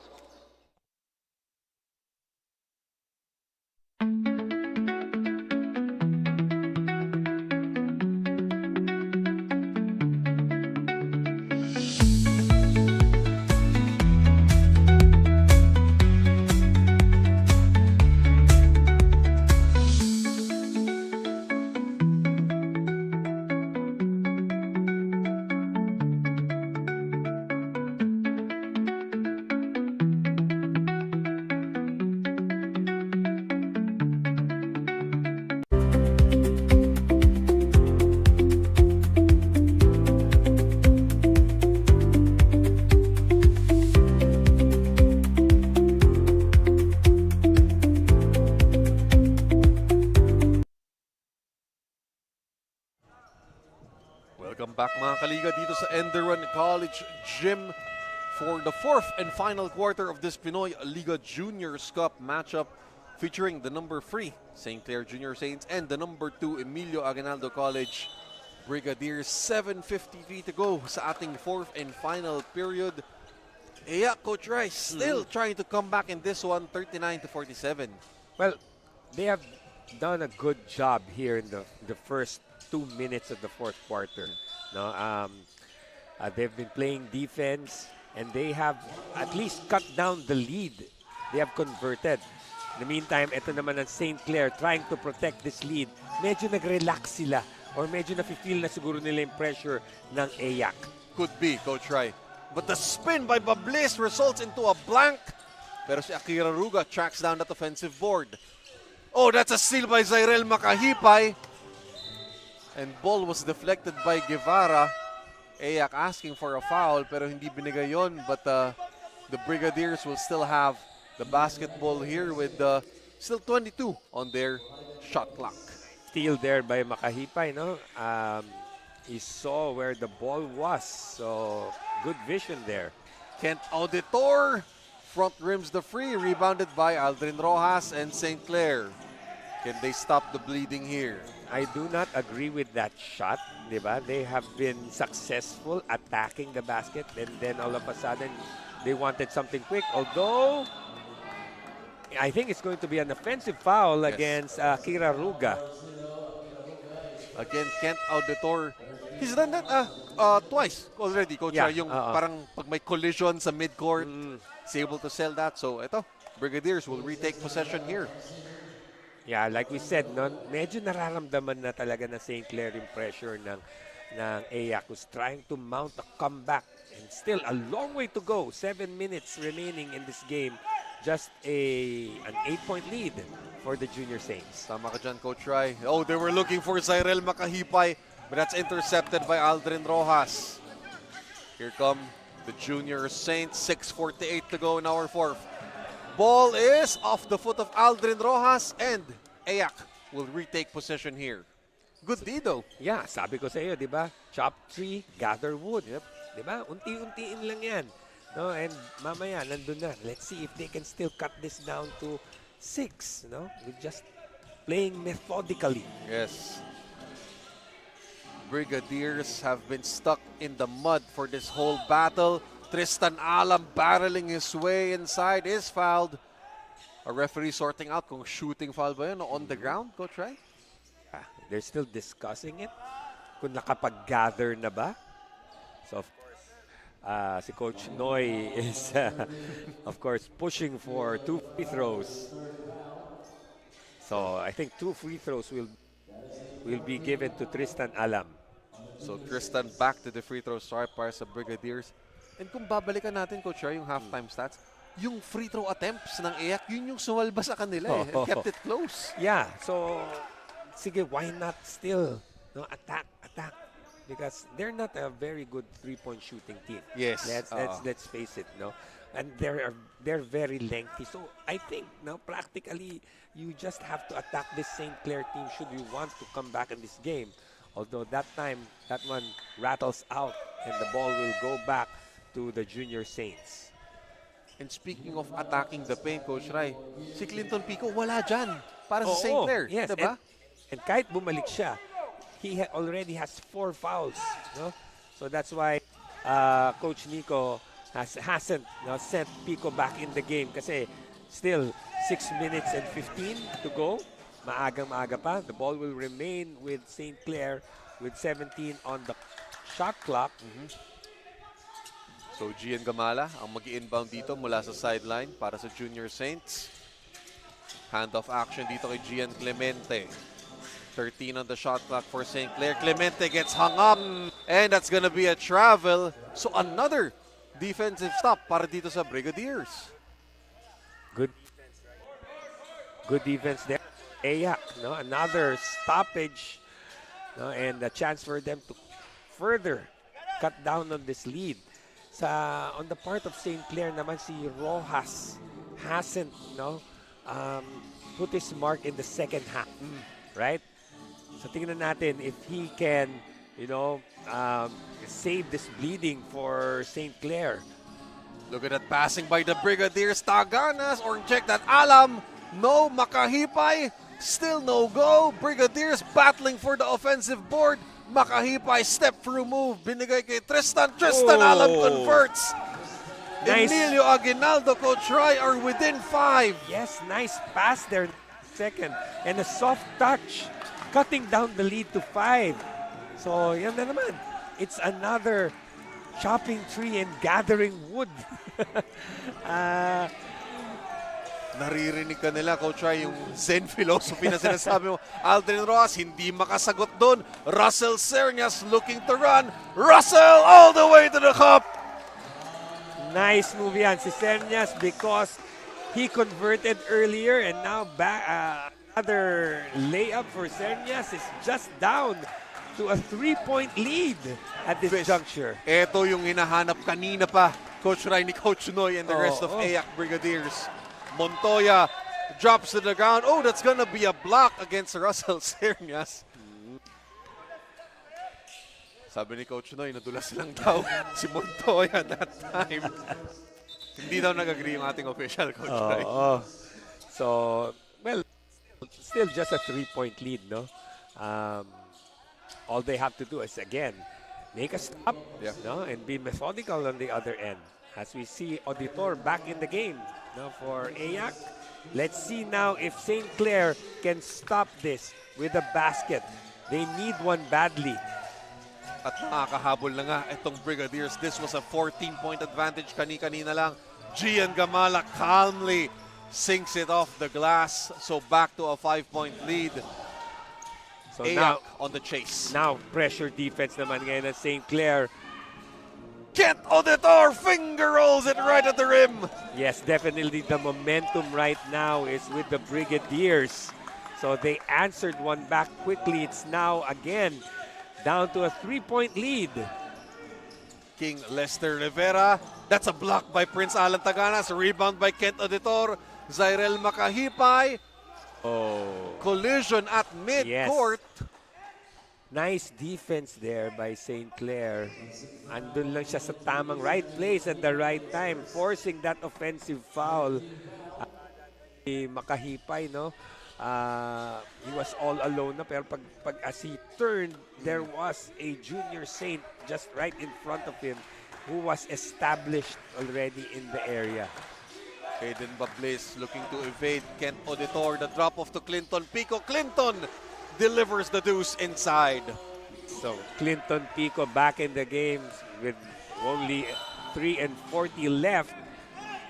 sa ENDERUN College Gym for the fourth and final quarter of this Pinoyliga Juniors Cup matchup featuring the number 3 St. Clair Junior Saints and the number 2 Emilio Aguinaldo College Brigadiers. 7:53 to go sa ating fourth and final period. Eac, Coach Rice still trying to come back in this one, 39-47. Well, they have done a good job here in the first 2 minutes of the fourth quarter. No, they've been playing defense and they have at least cut down the lead. They have converted. In the meantime, ito naman ang St. Clair trying to protect this lead. Medyo nag-relax sila or medyo nafe-feel na siguro nila yung pressure ng Eac. Could be, Coach Rai. But the spin by Bablis results into a blank. Pero si Akira Ruga tracks down that offensive board. Oh, that's a steal by Zyrel Makahipay. And ball was deflected by Guevara. Eac asking for a foul pero hindi binigay yon. But the Brigadiers will still have the basketball here with still 22 on their shot clock. Steal there by Makahipay, no? He saw where the ball was, so good vision there. Kent Auditor front rims the free, rebounded by Aldrin Rojas and St. Clair. Can they stop the bleeding here? I do not agree with that shot, diba? They have been successful attacking the basket and then all of a sudden they wanted something quick. Although I think it's going to be an offensive foul against Akira Ruga. Again, Kent Auditor. He's done that twice already, Coach. Yeah, Yung parang pag may collision sa midcourt, he's able to sell that. So ito, Brigadiers will retake possession here. Yeah, like we said, no, medyo nararamdaman na talaga na St. Clair yung pressure ng Eac, who's trying to mount a comeback. And still a long way to go. 7 minutes remaining in this game. Just an 8-point lead for the Junior Saints. Tama ka dyan, Coach Rai. Oh, they were looking for Zyrel Makahipay, but that's intercepted by Aldrin Rojas. Here come the Junior Saints. 6:48 to go in our fourth. Ball is off the foot of Aldrin Rojas and Eac will retake possession here. Good D though. Yeah, sabi ko sa iyo, di ba? Chop tree, gather wood. Yep. Di ba? Unti-untiin lang yan. No, and mamaya, nandun na. Let's see if they can still cut this down to 6, no? With just playing methodically. Yes. Brigadiers have been stuck in the mud for this whole battle. Tristan Alam barreling his way inside is fouled. A referee sorting out kung shooting foul ba yun o on the ground, Coach Rai? They're still discussing it. Kung nakapag-gather na ba? So, of course, si Coach Noy is, of course, pushing for 2 free throws. So, I think 2 free throws will be given to Tristan Alam. So, Tristan back to the free throw stripe para sa Brigadiers. And kung babalikan natin, Coach Rai, yung halftime stats, yung free throw attempts ng Eac, yun yung sumalba sa kanila eh. And kept it close. Yeah, so, sige, why not still attack? Because they're not a very good three-point shooting team. Yes. Let's face it, no? And they're very lengthy. So I think practically you just have to attack this St. Clair team should you want to come back in this game. Although that time that one rattles out and the ball will go back to the Junior Saints. And speaking of attacking the paint, Coach Rai, si Clinton Pico wala dyan para sa St. Clair. Yes, diba? And kahit bumalik siya, he already has 4 fouls. No? So that's why Coach Nico hasn't sent Pico back in the game kasi still 6 minutes and 15 to go. Maagang-maaga pa. The ball will remain with St. Clair with 17 on the shot clock. So Gian Gamala ang mag-inbound dito mula sa sideline para sa Junior Saints. Handoff action dito kay Gian Clemente. 13 on the shot clock for St. Clair. Clemente gets hung up and that's gonna be a travel. So another defensive stop para dito sa Brigadiers. Good defense there. Eac, another stoppage, and a chance for them to further cut down on this lead. On the part of St. Clair naman, si Rojas hasn't put his mark in the second half, right? So tingnan natin if he can you know, save this bleeding for St. Clair. Look at that passing by the Brigadiers. Taganas or check that Alam. No, Makahipay. Still no go. Brigadiers battling for the offensive board. Makahipay step through move. Binigay kay Tristan. Tristan Alam converts. Nice. Emilio Aguinaldo, Coach Rai are within 5. Yes, nice pass there. Second. And a soft touch. Cutting down the lead to 5. So, yan na naman. It's another chopping tree and gathering wood. Naririnig ka nila, Coach Rai, yung Zen philosophy na sinasabi mo. Aldrin Rojas, hindi makasagot doon. Russell Sernias looking to run. Russell all the way to the cup. Nice move yan si Sernias because he converted earlier and now back another layup for Sernias is just down to a 3-point lead at this juncture. Ito yung hinahanap kanina pa, Coach Rai ni Coach Noy and the rest of Eac Brigadiers. Montoya drops to the ground. Oh, that's gonna be a block against Russell Sernias. Sabi ni Coach Noy, nadulas lang daw si Montoya that time. Hindi daw nag-agree yung ating official, Coach Rai. So, well, still just a 3-point lead, no? All they have to do is, again, make a stop, no, and be methodical on the other end. As we see Auditor back in the game, no, for Eac. Let's see now if St. Clair can stop this with a basket. They need one badly. At nakakahabol na nga itong Brigadiers. This was a 14-point advantage kani-kanina lang. Gian Gamala calmly sinks it off the glass. So back to a 5-point lead. So Eac now on the chase. Now, pressure defense naman ngayon ng St. Clair. Kent Auditor finger rolls it right at the rim. Yes, definitely the momentum right now is with the Brigadiers. So they answered one back quickly. It's now again down to a 3-point lead. King Lester Rivera. That's a block by Prince Alan Taganas. Rebound by Kent Auditor. Zyrel Makahipay. Collision at mid-court. Nice defense there by St. Clair. Andun lang siya sa tamang right place at the right time, forcing that offensive foul. Makahipay, no? He was all alone na, pero pag as he turned, there was a junior Saint just right in front of him who was established already in the area. Aiden Bablis looking to evade Kent Auditor. The drop off to Clinton Pico. Clinton delivers the deuce inside. So Clinton Pico back in the game with only 3:40 left.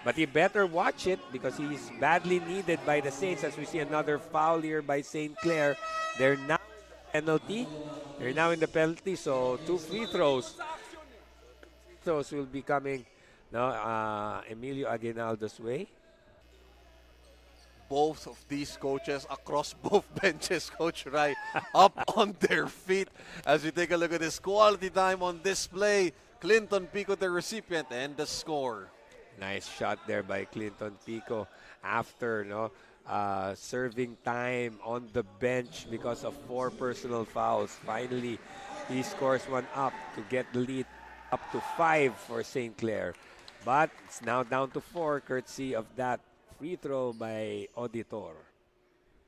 But he better watch it because he's badly needed by the Saints. As we see another foul here by St. Clair. They're now in the penalty. They're now in the penalty, so 2 free throws. Those will be coming now Emilio Aguinaldo's way. Both of these coaches across both benches, Coach Rai, up on their feet. As we take a look at this quality time on display, Clinton Pico the recipient and the score. Nice shot there by Clinton Pico after serving time on the bench because of 4 personal fouls. Finally, he scores one up to get the lead up to 5 for St. Clair. But it's now down to 4 courtesy of that free throw by Auditor.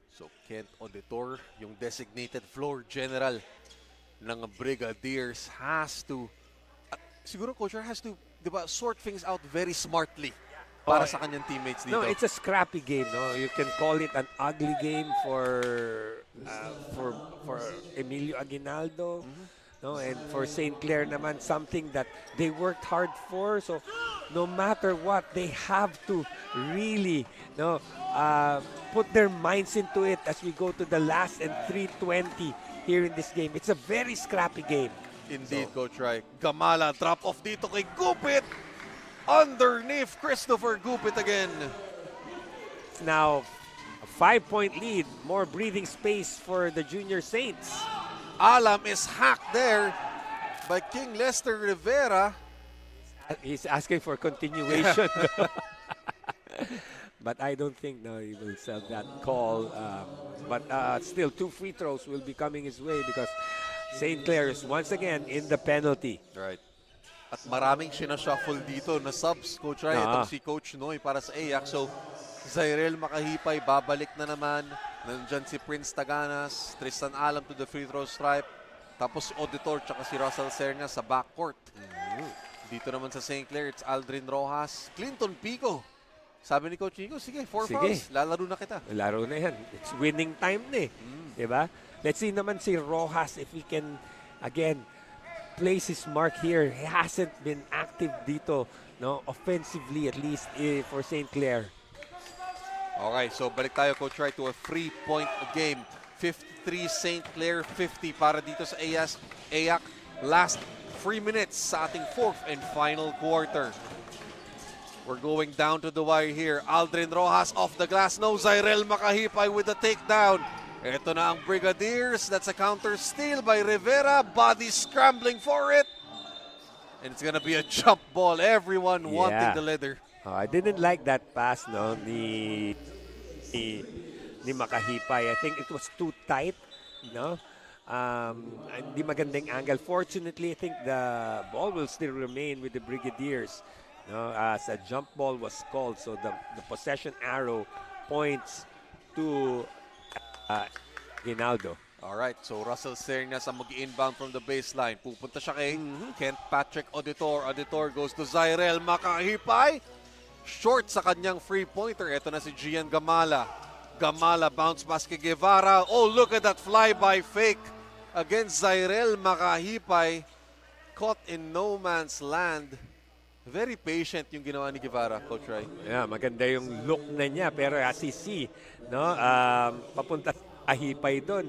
So Kent Auditor, yung designated floor general ng Brigadiers, has to, siguro Coach has to, diba, sort things out very smartly para sa kanyang teammates dito. No, it's a scrappy game. No, you can call it an ugly game for Emilio Aguinaldo. No, and for St. Clair naman, something that they worked hard for. So no matter what, they have to really put their minds into it as we go to the last and 3:20 here in this game. It's a very scrappy game. Indeed, Coach Rai. Gamala, drop off dito kay Gupit. Underneath, Christopher Gupit again. It's now a 5-point lead. More breathing space for the Junior Saints. Alam is hacked there by King Lester Rivera. He's asking for continuation. But I don't think he will sell that call. But still, 2 free throws will be coming his way because St. Clair is once again in the penalty. Right. At maraming sinashuffle dito na subs, Coach Ray. Itong si Coach Noy para sa Eac. So, Zyrel Makahipay, babalik na naman. Nandyan si Prince Taganas, Tristan Alam to the free throw stripe. Tapos si Auditor tsaka si Russell Serna sa backcourt. Dito naman sa St. Clair, it's Aldrin Rojas. Clinton Pico. Sabi ni Coach Nico, sige, 4 fouls. Lalaro na kita. Laro na yan. It's winning time na eh. Diba? Let's see naman si Rojas if he can, again, place his mark here. He hasn't been active dito, no, offensively at least for St. Clair. Okay, so balik tayo, Coach Ray, to a 3-point game. 53 St. Clair, 50 para dito sa Eac. Last 3 minutes sa ating fourth and final quarter. We're going down to the wire here. Aldrin Rojas off the glass. No, Zyrel Makahipay with the takedown. Ito na ang Brigadiers. That's a counter steal by Rivera. Body scrambling for it. And it's gonna be a jump ball. Everyone wanting the leather. I didn't like that pass, no, ni Makahipay. I think it was too tight, no? Hindi magandang angle. Fortunately, I think the ball will still remain with the Brigadiers, no, as a jump ball was called. So the possession arrow points to Ginaldo. Alright, so Russell Sernas ang mag-inbound from the baseline. Pupunta siya kay Kent Patrick Auditor. Auditor goes to Zyrel Makahipay. Short sa kanyang free-pointer. Ito na si Gian Gamala. Gamala bounce pass kay Guevara. Oh, look at that fly-by fake against Zyrel Makahipay. Caught in no man's land. Very patient yung ginawa ni Guevara, Coach Ray. Yeah, maganda yung look na niya. Pero as you see, no, papunta Ahipay doon.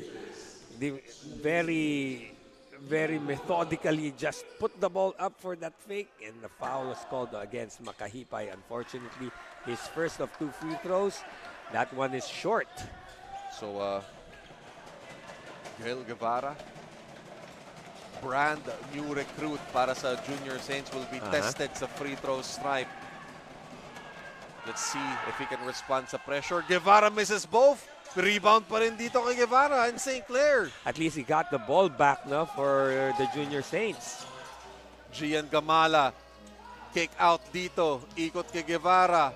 Very methodically just put the ball up for that fake, and the foul was called against Makahipay. Unfortunately, his first of 2 free throws, that one is short. So, Gael Guevara, brand new recruit para sa Junior Saints, will be tested sa free throw stripe. Let's see if he can respond sa pressure. Guevara misses both. Rebound pa rin dito kay Guevara in St. Clair. At least he got the ball back, no, for the Junior Saints. Gian Gamala, kick out dito. Ikot kay Guevara.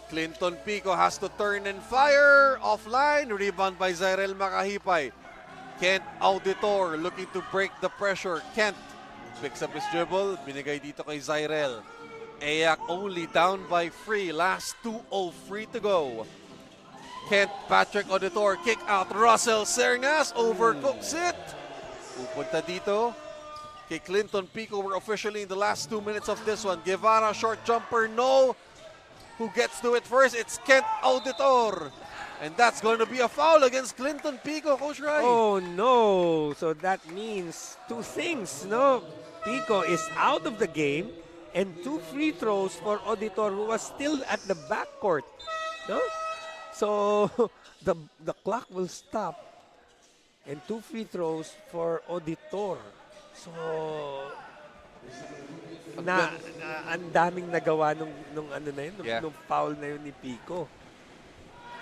Clinton Pico has to turn and fire. Offline. Rebound by Zyrel Makahipay. Kent Auditor looking to break the pressure. Kent picks up his dribble. Binigay dito kay Zyrel. Eac only down by 3. Last 2:03 to go. Kent Patrick Auditor, kick out. Russell Sernas overcooks it. Pupunta dito kay Clinton Pico. We're officially in the last 2 minutes of this one. Guevara, short jumper, no. Who gets to it first? It's Kent Auditor. And that's going to be a foul against Clinton Pico, Coach Ray. Oh, no. So that means 2 things, no? Pico is out of the game, and 2 free throws for Auditor, who was still at the backcourt, no? So the clock will stop, and 2 free throws for Auditor. So ang daming nagawa nung ano na yun, nung foul na yun ni Pico.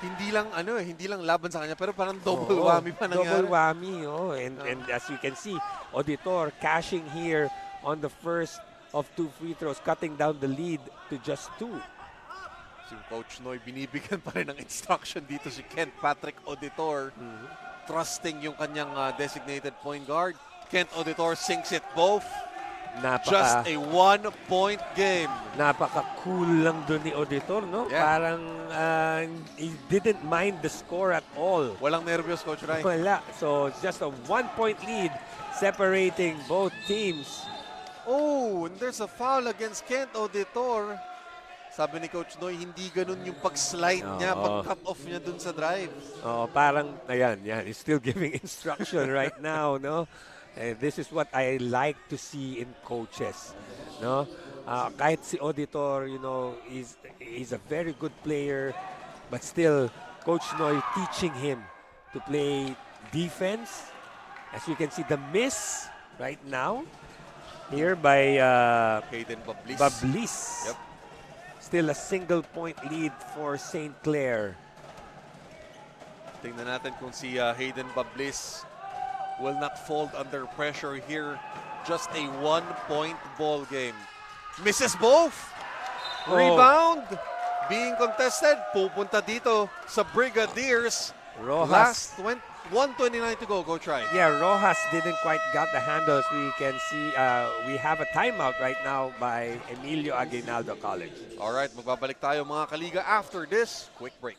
Hindi lang laban sa kanya, pero parang double whammy pa nangyari. Double whammy, and as you can see, Auditor cashing here on the first of 2 free throws, cutting down the lead to just 2. Si Coach Noy, binibigyan pa rin ng instruction dito si Kent Patrick Auditor. Trusting yung kanyang designated point guard. Kent Auditor sinks it both. Just a 1-point game. Napaka-cool lang doon ni Auditor, no? Yeah. Parang he didn't mind the score at all. Walang nervyos, Coach Ray. Wala. So, just a 1-point lead separating both teams. Oh, and there's a foul against Kent Auditor. Sabi ni Coach Noy, hindi ganun yung pag-slide niya, pag-cut off niya dun sa drive. Parang, ayan, he's still giving instruction right now, no? This is what I like to see in coaches, no? Kahit si Auditor, he's a very good player, but still, Coach Noy teaching him to play defense. As you can see, the miss right now here by Hayden Bablis. Bablis. Yep. Still a single-point lead for St. Clair. Tingnan natin kung si Hayden Bablis will not fold under pressure here. Just a 1-point ball game. Misses both. Oh. Rebound being contested. Pupunta dito sa Brigadiers. Rojas. Last 1:29 to go. Go try. Yeah, Rojas didn't quite got the handles. We can see we have a timeout right now by Emilio Aguinaldo College. Alright, magbabalik tayo mga kaliga after this quick break.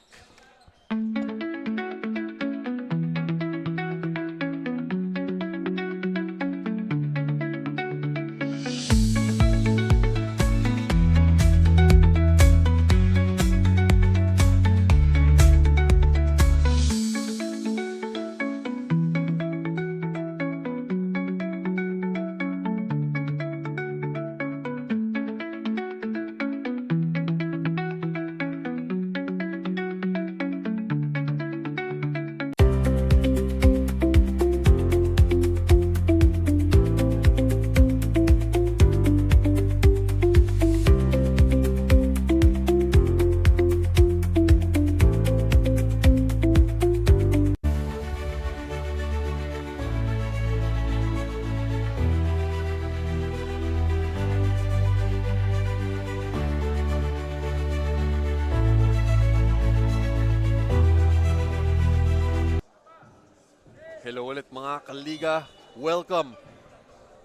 Hello ulit mga kaliga. Welcome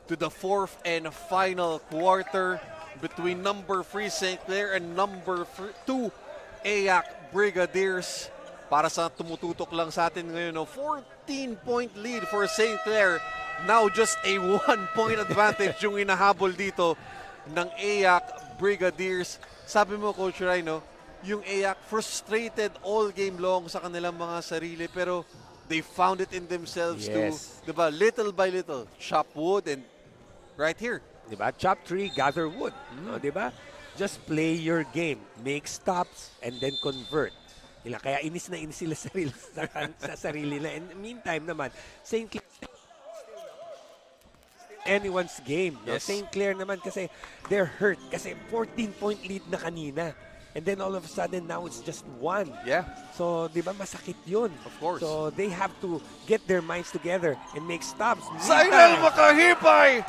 to the fourth and final quarter between number 3 St. Clair and number 2 Eac Brigadiers. Para sa tumututok lang sa atin ngayon, 14-point lead for St. Clair. Now just a 1-point advantage yung inahabol dito ng Eac Brigadiers. Sabi mo, Coach Rai, yung Eac frustrated all game long sa kanilang mga sarili, pero they found it in themselves to, diba, little by little, chop wood and right here. Diba? Chop tree, gather wood. No, diba? Just play your game. Make stops and then convert. Kaya inis na inis sila sa sarili na. And meantime naman, St. Clair anyone's game. No? Yes. St. Clair naman kasi they're hurt. Kasi 14-point lead na kanina. And then all of a sudden, now it's just 1. Yeah. So, di ba, masakit yun. Of course. So, they have to get their minds together and make stops. Zairel makahipay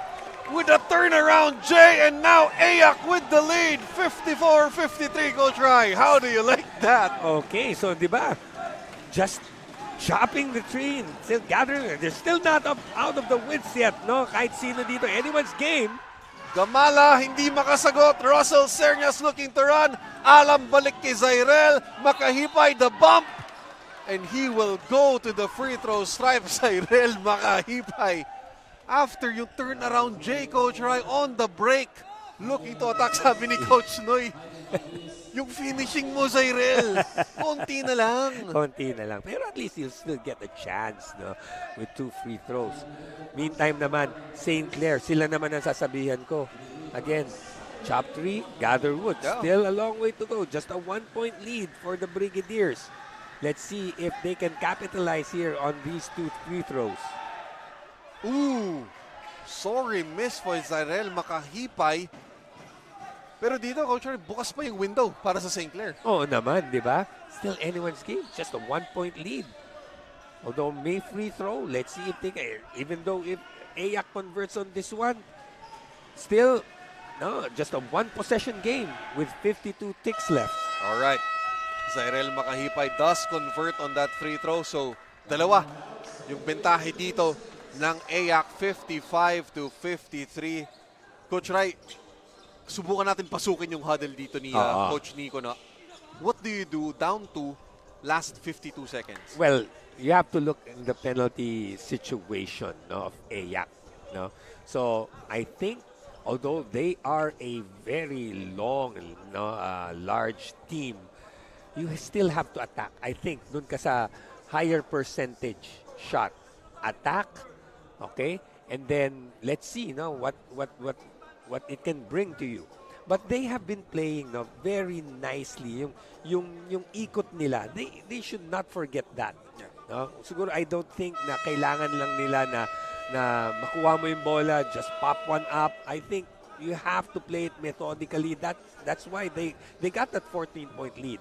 with a turnaround, Jay, and now Eac with the lead, 54-53, Coach Rai. How do you like that? Okay, so, di ba, just chopping the tree and still gathering. They're still not out of the woods yet, no? Kahit sino dito, anyone's game. Gamala, hindi makasagot. Russell Sernias looking to run. Alam balik kay Zairel. Makahipay the bump. And he will go to the free throw stripe. Zairel makahipay. After yung turnaround, Jay, Coach Rai, on the break. Looking to attack, sabi ni Coach Noy. Yung finishing mo, Zairel, konti na lang. Konti na lang. Pero at least you'll still get a chance, no? With 2 free throws. Meantime naman, St. Clair, sila naman ang sasabihan ko. Again, chop tree, gather wood. Yeah. Still a long way to go. Just a 1-point lead for the Brigadiers. Let's see if they can capitalize here on these 2 free throws. Ooh, sorry, miss for Zairel, makahipay. Pero dito, Coach Ray, bukas pa yung window para sa St. Clair. Oo naman, di ba? Still anyone's game. Just a 1-point lead. Although may free throw, let's see if they can. Even though if Eac converts on this one, still, no, just a 1-possession game with 52 ticks left. All right. Zairel makahipay does convert on that free throw. So, dalawa yung bentahe dito ng Eac, 55-53. Coach Ray, subukan natin pasukin yung huddle dito ni Coach Nico. No? What do you do down to last 52 seconds? Well, you have to look in the penalty situation, no, of Eac. No? So, I think, although they are a very long, no, large team, you still have to attack. I think, dun ka sa higher percentage shot. Attack, okay? And then, let's see, no, what it can bring to you. But they have been playing, no, very nicely. Yung ikot nila, they should not forget that. No? Siguro I don't think na kailangan lang nila na makuha mo yung bola, just pop one up. I think You have to play it methodically. That's why they got that 14-point lead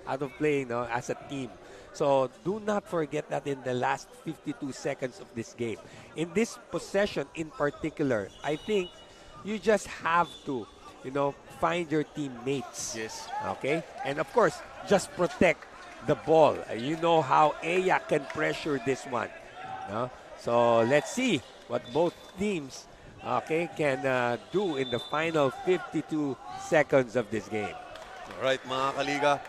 out of playing as a team. So do not forget that in the last 52 seconds of this game. In this possession in particular, I think you just have to, find your teammates. Yes. Okay? And of course, just protect the ball. You know how Eac can pressure this one. No? So let's see what both teams can do in the final 52 seconds of this game. Alright mga kaliga,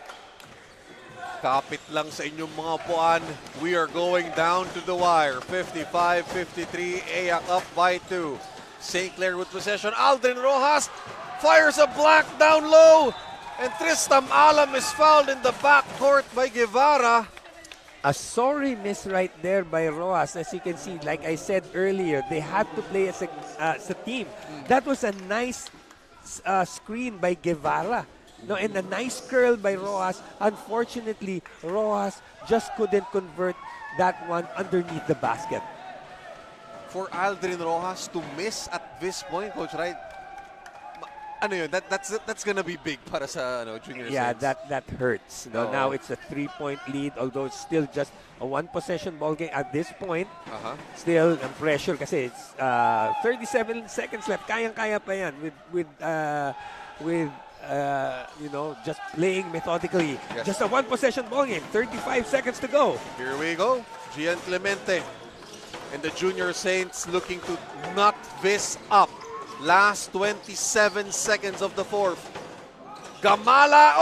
kapit lang sa inyong mga puan. We are going down to the wire. 55-53, Eac up by 2. St. Clair with possession. Aldrin Rojas fires a black down low. And Tristam Alam is fouled in the backcourt by Guevara. A sorry miss right there by Rojas. As you can see, like I said earlier, they had to play as a team. That was a nice screen by Guevara. And a nice curl by Rojas. Unfortunately, Rojas just couldn't convert that one underneath the basket. For Aldrin Rojas to miss at this point, Coach Wright, that's gonna be big para sa junior Saints. that hurts. Now it's a 3-point lead, although it's still just a 1-possession ball game at this point. Still ang pressure kasi it's 37 seconds left. Kayang-kaya pa yan with just playing methodically. Yes. Just a 1-possession ball game. 35 seconds to go. Here we go. Gian Clemente and the junior Saints looking to knot this up. Last 27 seconds of the fourth. Gamala,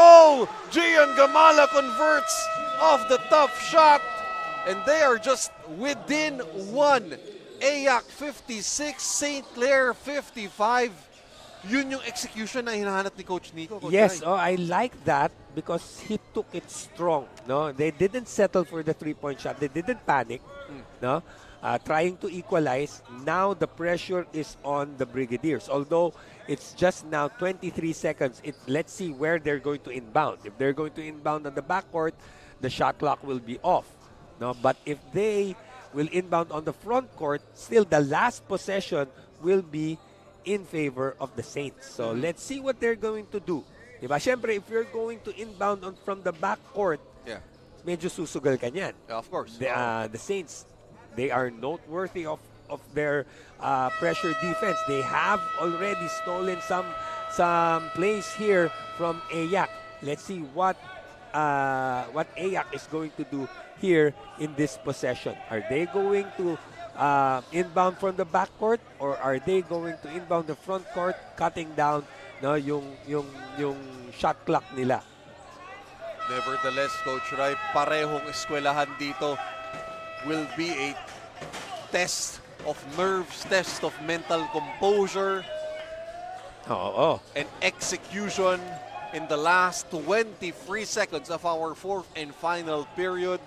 Gian Gamala converts off the tough shot. And they are just within one. Eac 56, St. Clair 55. Yun yung execution na hinahanap ni Coach Nico. Coach Yes, Rai. I like that because he took it strong. They didn't settle for the 3-point shot. They didn't panic. Trying to equalize. Now the pressure is on the Brigadiers. Although it's just now 23 seconds. Let's see where they're going to inbound. If they're going to inbound on the backcourt, the shot clock will be off. But if they will inbound on the front court, still the last possession will be in favor of the Saints. So let's see what they're going to do. Diba? Siyempre, if you're going to inbound from the backcourt, medyo susugal ka niyan. Of course. The Saints, they are noteworthy of their pressure defense. They have already stolen some plays here from Eac. Let's see what Eac is going to do here in this possession. Are they going to inbound from the backcourt, or are they going to inbound the front court, cutting down yung shot clock nila? Nevertheless, Coach Rai, parehong eskwelahan dito will be a test of nerves, test of mental composure, and execution in the last 23 seconds of our fourth and final period.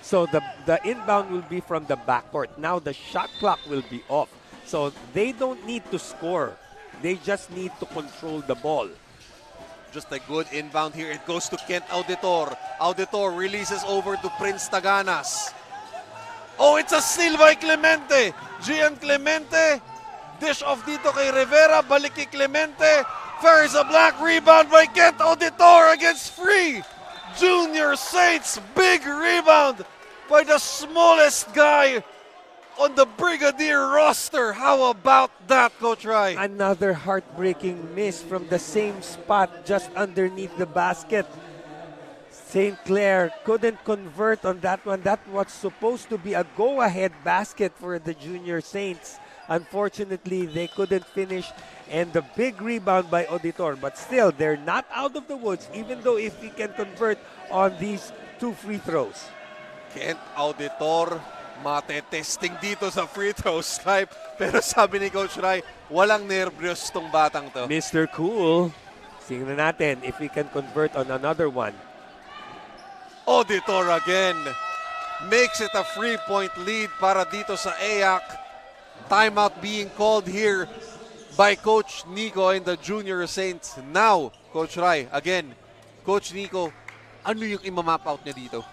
So the inbound will be from the backcourt. Now the shot clock will be off. So they don't need to score. They just need to control the ball. Just a good inbound here. It goes to Kent Auditor. Auditor releases over to Prince Taganas. It's a steal by Clemente. Gian Clemente. Dish off dito kay Rivera. Balik kay Clemente. Fires a black rebound by Kent Auditor against Free. Junior Saints. Big rebound by the smallest guy on the Brigadier roster. How about that, Coach Rai? Another heartbreaking miss from the same spot just underneath the basket. St. Clair couldn't convert on that one. That was supposed to be a go-ahead basket for the Junior Saints. Unfortunately, they couldn't finish, and the big rebound by Auditor. But still, they're not out of the woods, even though if he can convert on these 2 free throws. Kent Auditor, mate-testing dito sa free throws type. Pero sabi ni Coach Rai, walang nervyos tong batang to. Mr. Cool, tingnan natin if he can convert on another one. Auditor again makes it a 3-point lead para dito sa Eac. Timeout being called here by Coach Nico and the Junior Saints. Now, Coach Rai, again, Coach Nico, ano yung imamap out niya dito?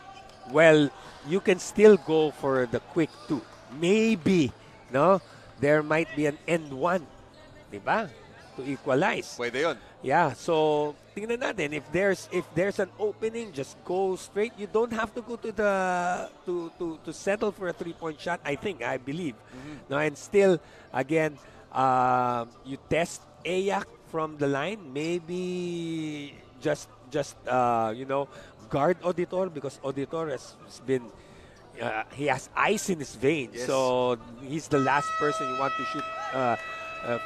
Well, you can still go for the quick 2. Maybe, there might be an end one. di ba? To equalize. Pwede yun. Yeah, so tingnan natin if there's an opening, just go straight. You don't have to go to the to settle for a 3-point shot. I believe. No, and still again, you test Eac from the line. Maybe just guard Auditor because Auditor has been. He has ice in his veins, Yes. so he's the last person you want to shoot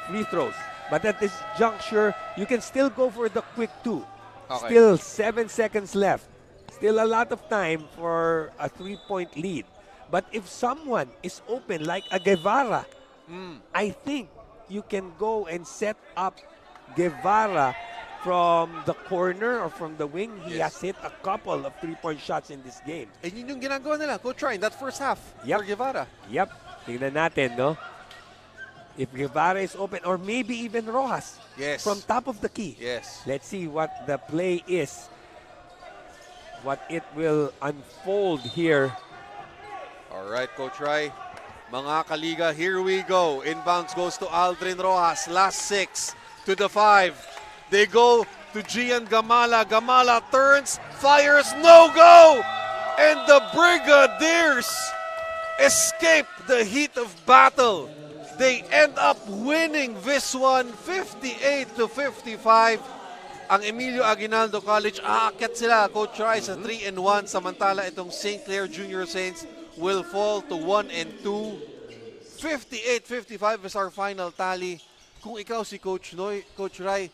free throws. But at this juncture, you can still go for the quick 2. Okay. Still 7 seconds left. Still a lot of time for a 3-point lead. But if someone is open like a Guevara, I think you can go and set up Guevara from the corner or from the wing. He Yes. has hit a couple of 3-point shots in this game. And yun yung ginagawa nila. Coach Ryan, that first half Yep. for Guevara. Yep. Tingnan natin, no? If Guevara is open, or maybe even Rojas Yes. from top of the key. Yes. Let's see what the play is. What it will unfold here. All right, Coach Rai. Mga kaliga, here we go. Inbounds goes to Aldrin Rojas. Last 6 to the 5. They go to Gian Gamala. Gamala turns, fires, no go! And the Brigadiers escape the heat of battle. They end up winning this one 58-55. Ang Emilio Aguinaldo College, aakyat sila, Coach Rai, sa 3-1. Samantala, itong St. Clair Junior Saints will fall to 1-2. 58-55 is our final tally. Kung ikaw si Coach Noy, Coach Rai,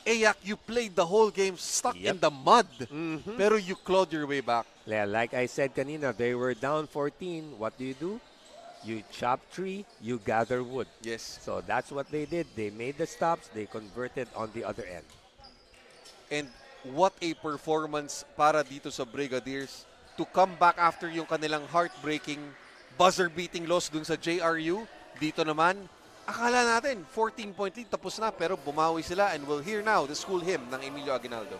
Eac, you played the whole game stuck in the mud. Pero you clawed your way back. Yeah, like I said kanina, they were down 14. What do? You chop tree, you gather wood. Yes. So that's what they did. They made the stops. They converted on the other end. And what a performance para dito sa Brigadiers to come back after yung kanilang heartbreaking buzzer-beating loss dun sa JRU. Dito naman, akala natin 14-point lead tapos na, pero bumawi sila, and we'll hear now the school hymn ng Emilio Aguinaldo.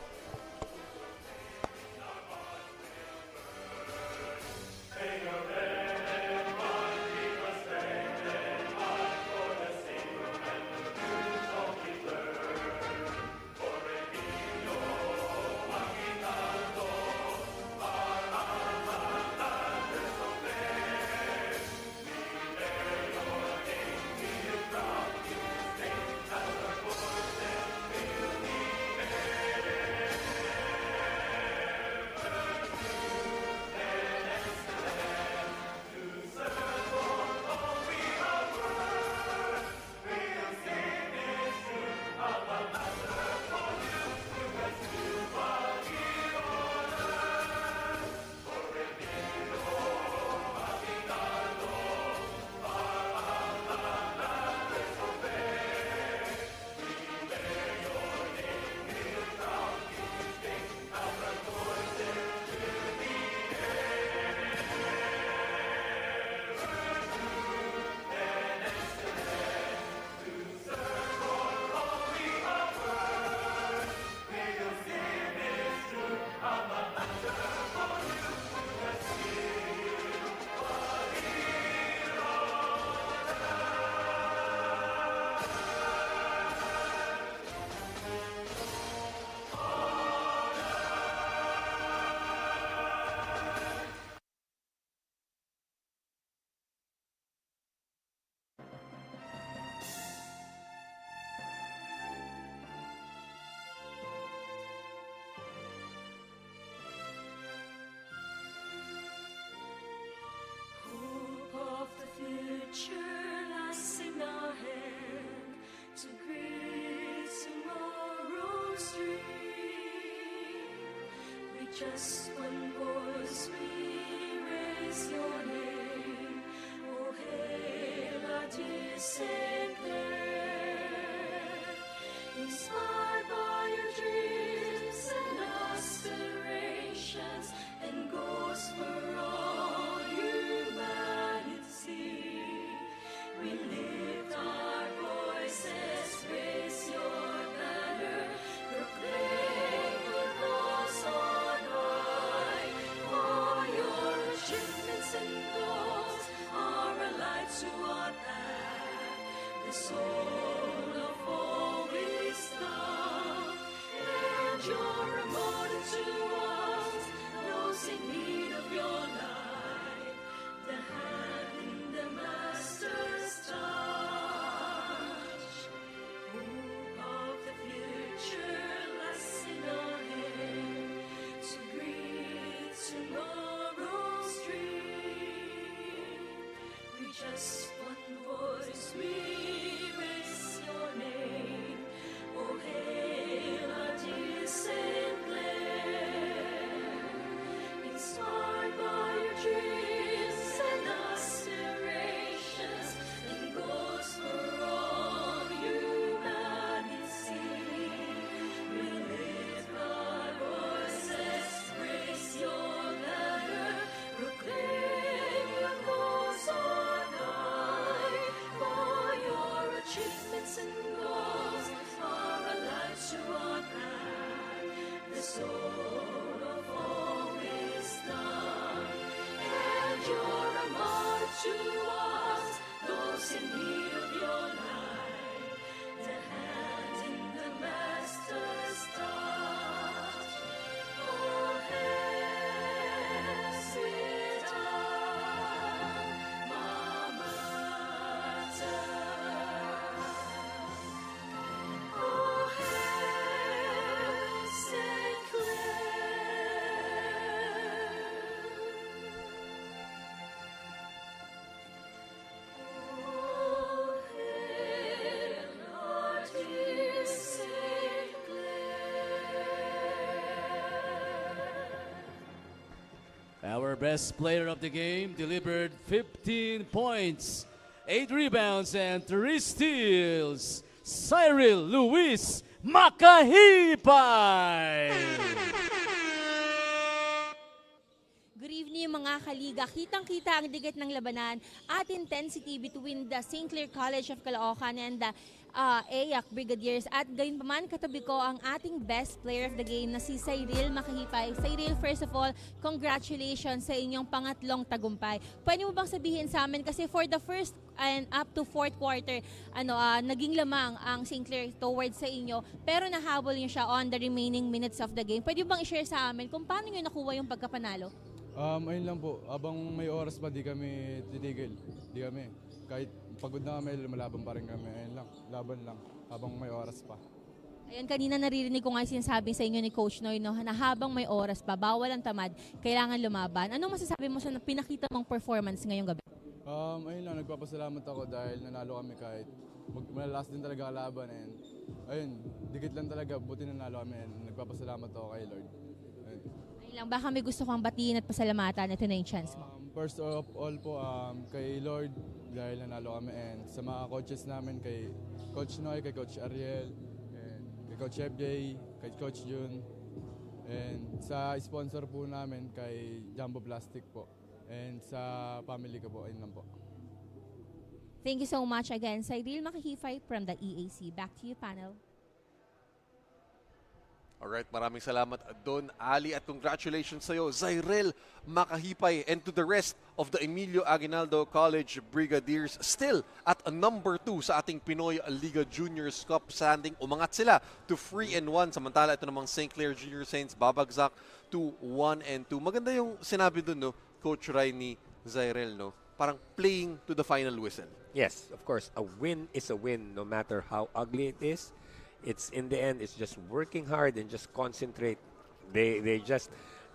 Just one voice we raise your name, oh hail our dear St. Clair. Inspired by your dreams and aspirations, and goals for all humanity, we lift our voices, raise your banner, proclaim good laws on high. For your achievements and goals are a light to our path, the soul you're a model to us, those in need of your light. The hand in the master's touch. Hope of the future lies in our hand to greet tomorrow's dream. We just one voice, we raise your name. Oh, hail our dear St. Clair. Inspired by your dreams and aspirations, and goals for all humanity. We lift our voices, raise your banner, proclaim your cause on high. For your achievements and goals are a light to our path, the soul of all wisdom. And you're a mark to us, those in need of your light. The hand in the master's touch. Oh, Hesita, Mamata. Oh, hail St. Clair. Oh, hail our dear St. Clair. Our best player of the game delivered 15 points, 8 rebounds, and 3 steals. Cyril Luis Makahipay! Good evening mga kaliga. Kitang-kita ang digit ng labanan at intensity between the St. Clair College of Caloocan and the Eac Brigadiers. At gayon pa man, katabi ko ang ating best player of the game na si Cyril Makahipay. Cyril, first of all, congratulations sa inyong pangatlong tagumpay. Pwede mo bang sabihin sa amin, kasi for the first and up to fourth quarter, naging lamang ang St. Clair towards sa inyo, pero nahabol niyo siya on the remaining minutes of the game. Pwede mo bang i-share sa amin kung paano niyo nakuha yung pagkapanalo? Ayun lang po, abang may oras pa di kami titigil. Di kami. Kahit pagod na kami, lumalaban pa rin kami. Ayun lang, laban lang, habang may oras pa. Ayan, kanina naririnig ko nga sinasabi sa inyo ni Coach Noy, no, na habang may oras pa, bawal ang tamad, kailangan lumaban. Anong masasabi mo sa pinakita mong performance ngayong gabi? Ayun lang, nagpapasalamat ako dahil nanalo kami kahit malalas din talaga ang laban. And ayun, dikit lang talaga, buti nanalo kami. And nagpapasalamat ako kay Lord. Ayun. Ayun lang, baka may gusto kang batiin at pasalamatan. Ito na yung chance mo. First of all po, kay Lord dahil nanalo kami, and sa mga coaches namin, kay Coach Noy, kay Coach Ariel, and kay Coach FJ, kay Coach Jun, and sa sponsor po namin kay Jumbo Plastic po, and sa family ko po, ayun lang po. Thank you so much again, Cyril Makahipay from the EAC. Back to you, panel. Alright, maraming salamat Don Ali at congratulations sa iyo, Cyril Makahipay, and to the rest of the Emilio Aguinaldo College Brigadiers. Still at a number 2 sa ating Pinoyliga Juniors Cup standing. Umangat sila to 3-1. Samantala ito namang St. Clair Junior Saints babagsak to 1-2. Maganda yung sinabi dun, no, Coach Ray ni Cyril, no? Parang playing to the final whistle. Yes, of course, a win is a win no matter how ugly it is. It's in the end, it's just working hard and just concentrate. They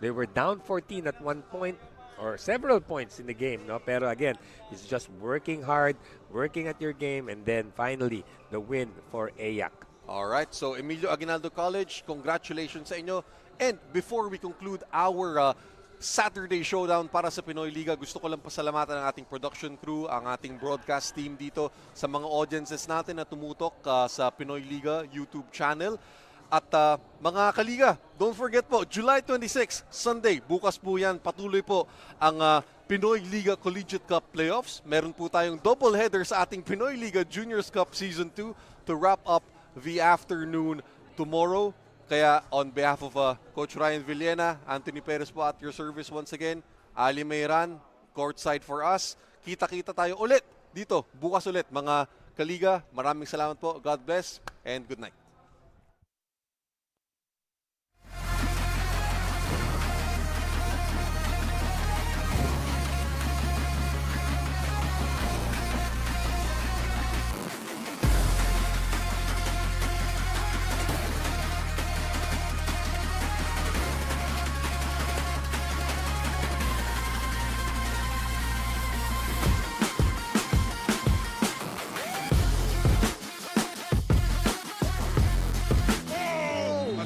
were down 14 at one point or several points in the game, no? Pero again, it's just working hard, working at your game, and then finally the win for Eac. Alright, so Emilio Aguinaldo College, congratulations sa inyo. And before we conclude our Saturday showdown para sa Pinoyliga, gusto ko lang pasalamatan ang ating production crew, ang ating broadcast team dito, sa mga audiences natin na tumutok sa Pinoyliga YouTube channel. At mga kaliga, don't forget po, July 26, Sunday, bukas po yan, patuloy po ang Pinoyliga Collegiate Cup Playoffs. Meron po tayong double header sa ating Pinoyliga Juniors Cup Season 2 to wrap up the afternoon tomorrow. Kaya on behalf of Coach Ryan Villena, Anthony Perez po at your service once again, Ali Mayran, courtside for us. Kita-kita tayo ulit dito, bukas ulit. Mga kaliga, maraming salamat po. God bless and good night.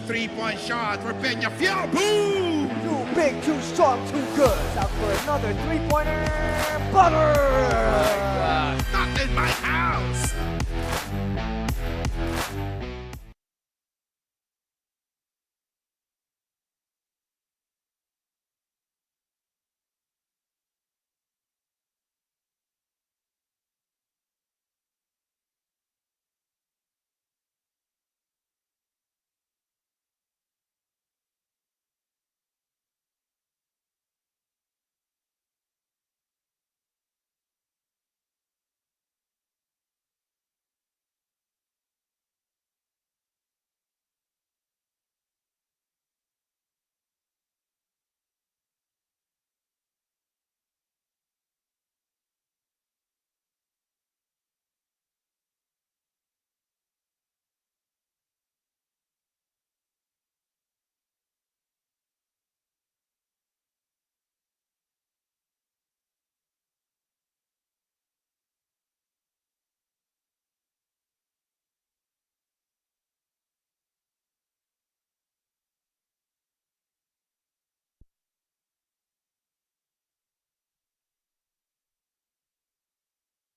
3-point shot for Peñafiel. Boom! Too big, too strong, too good. Out for another three-pointer. Butter!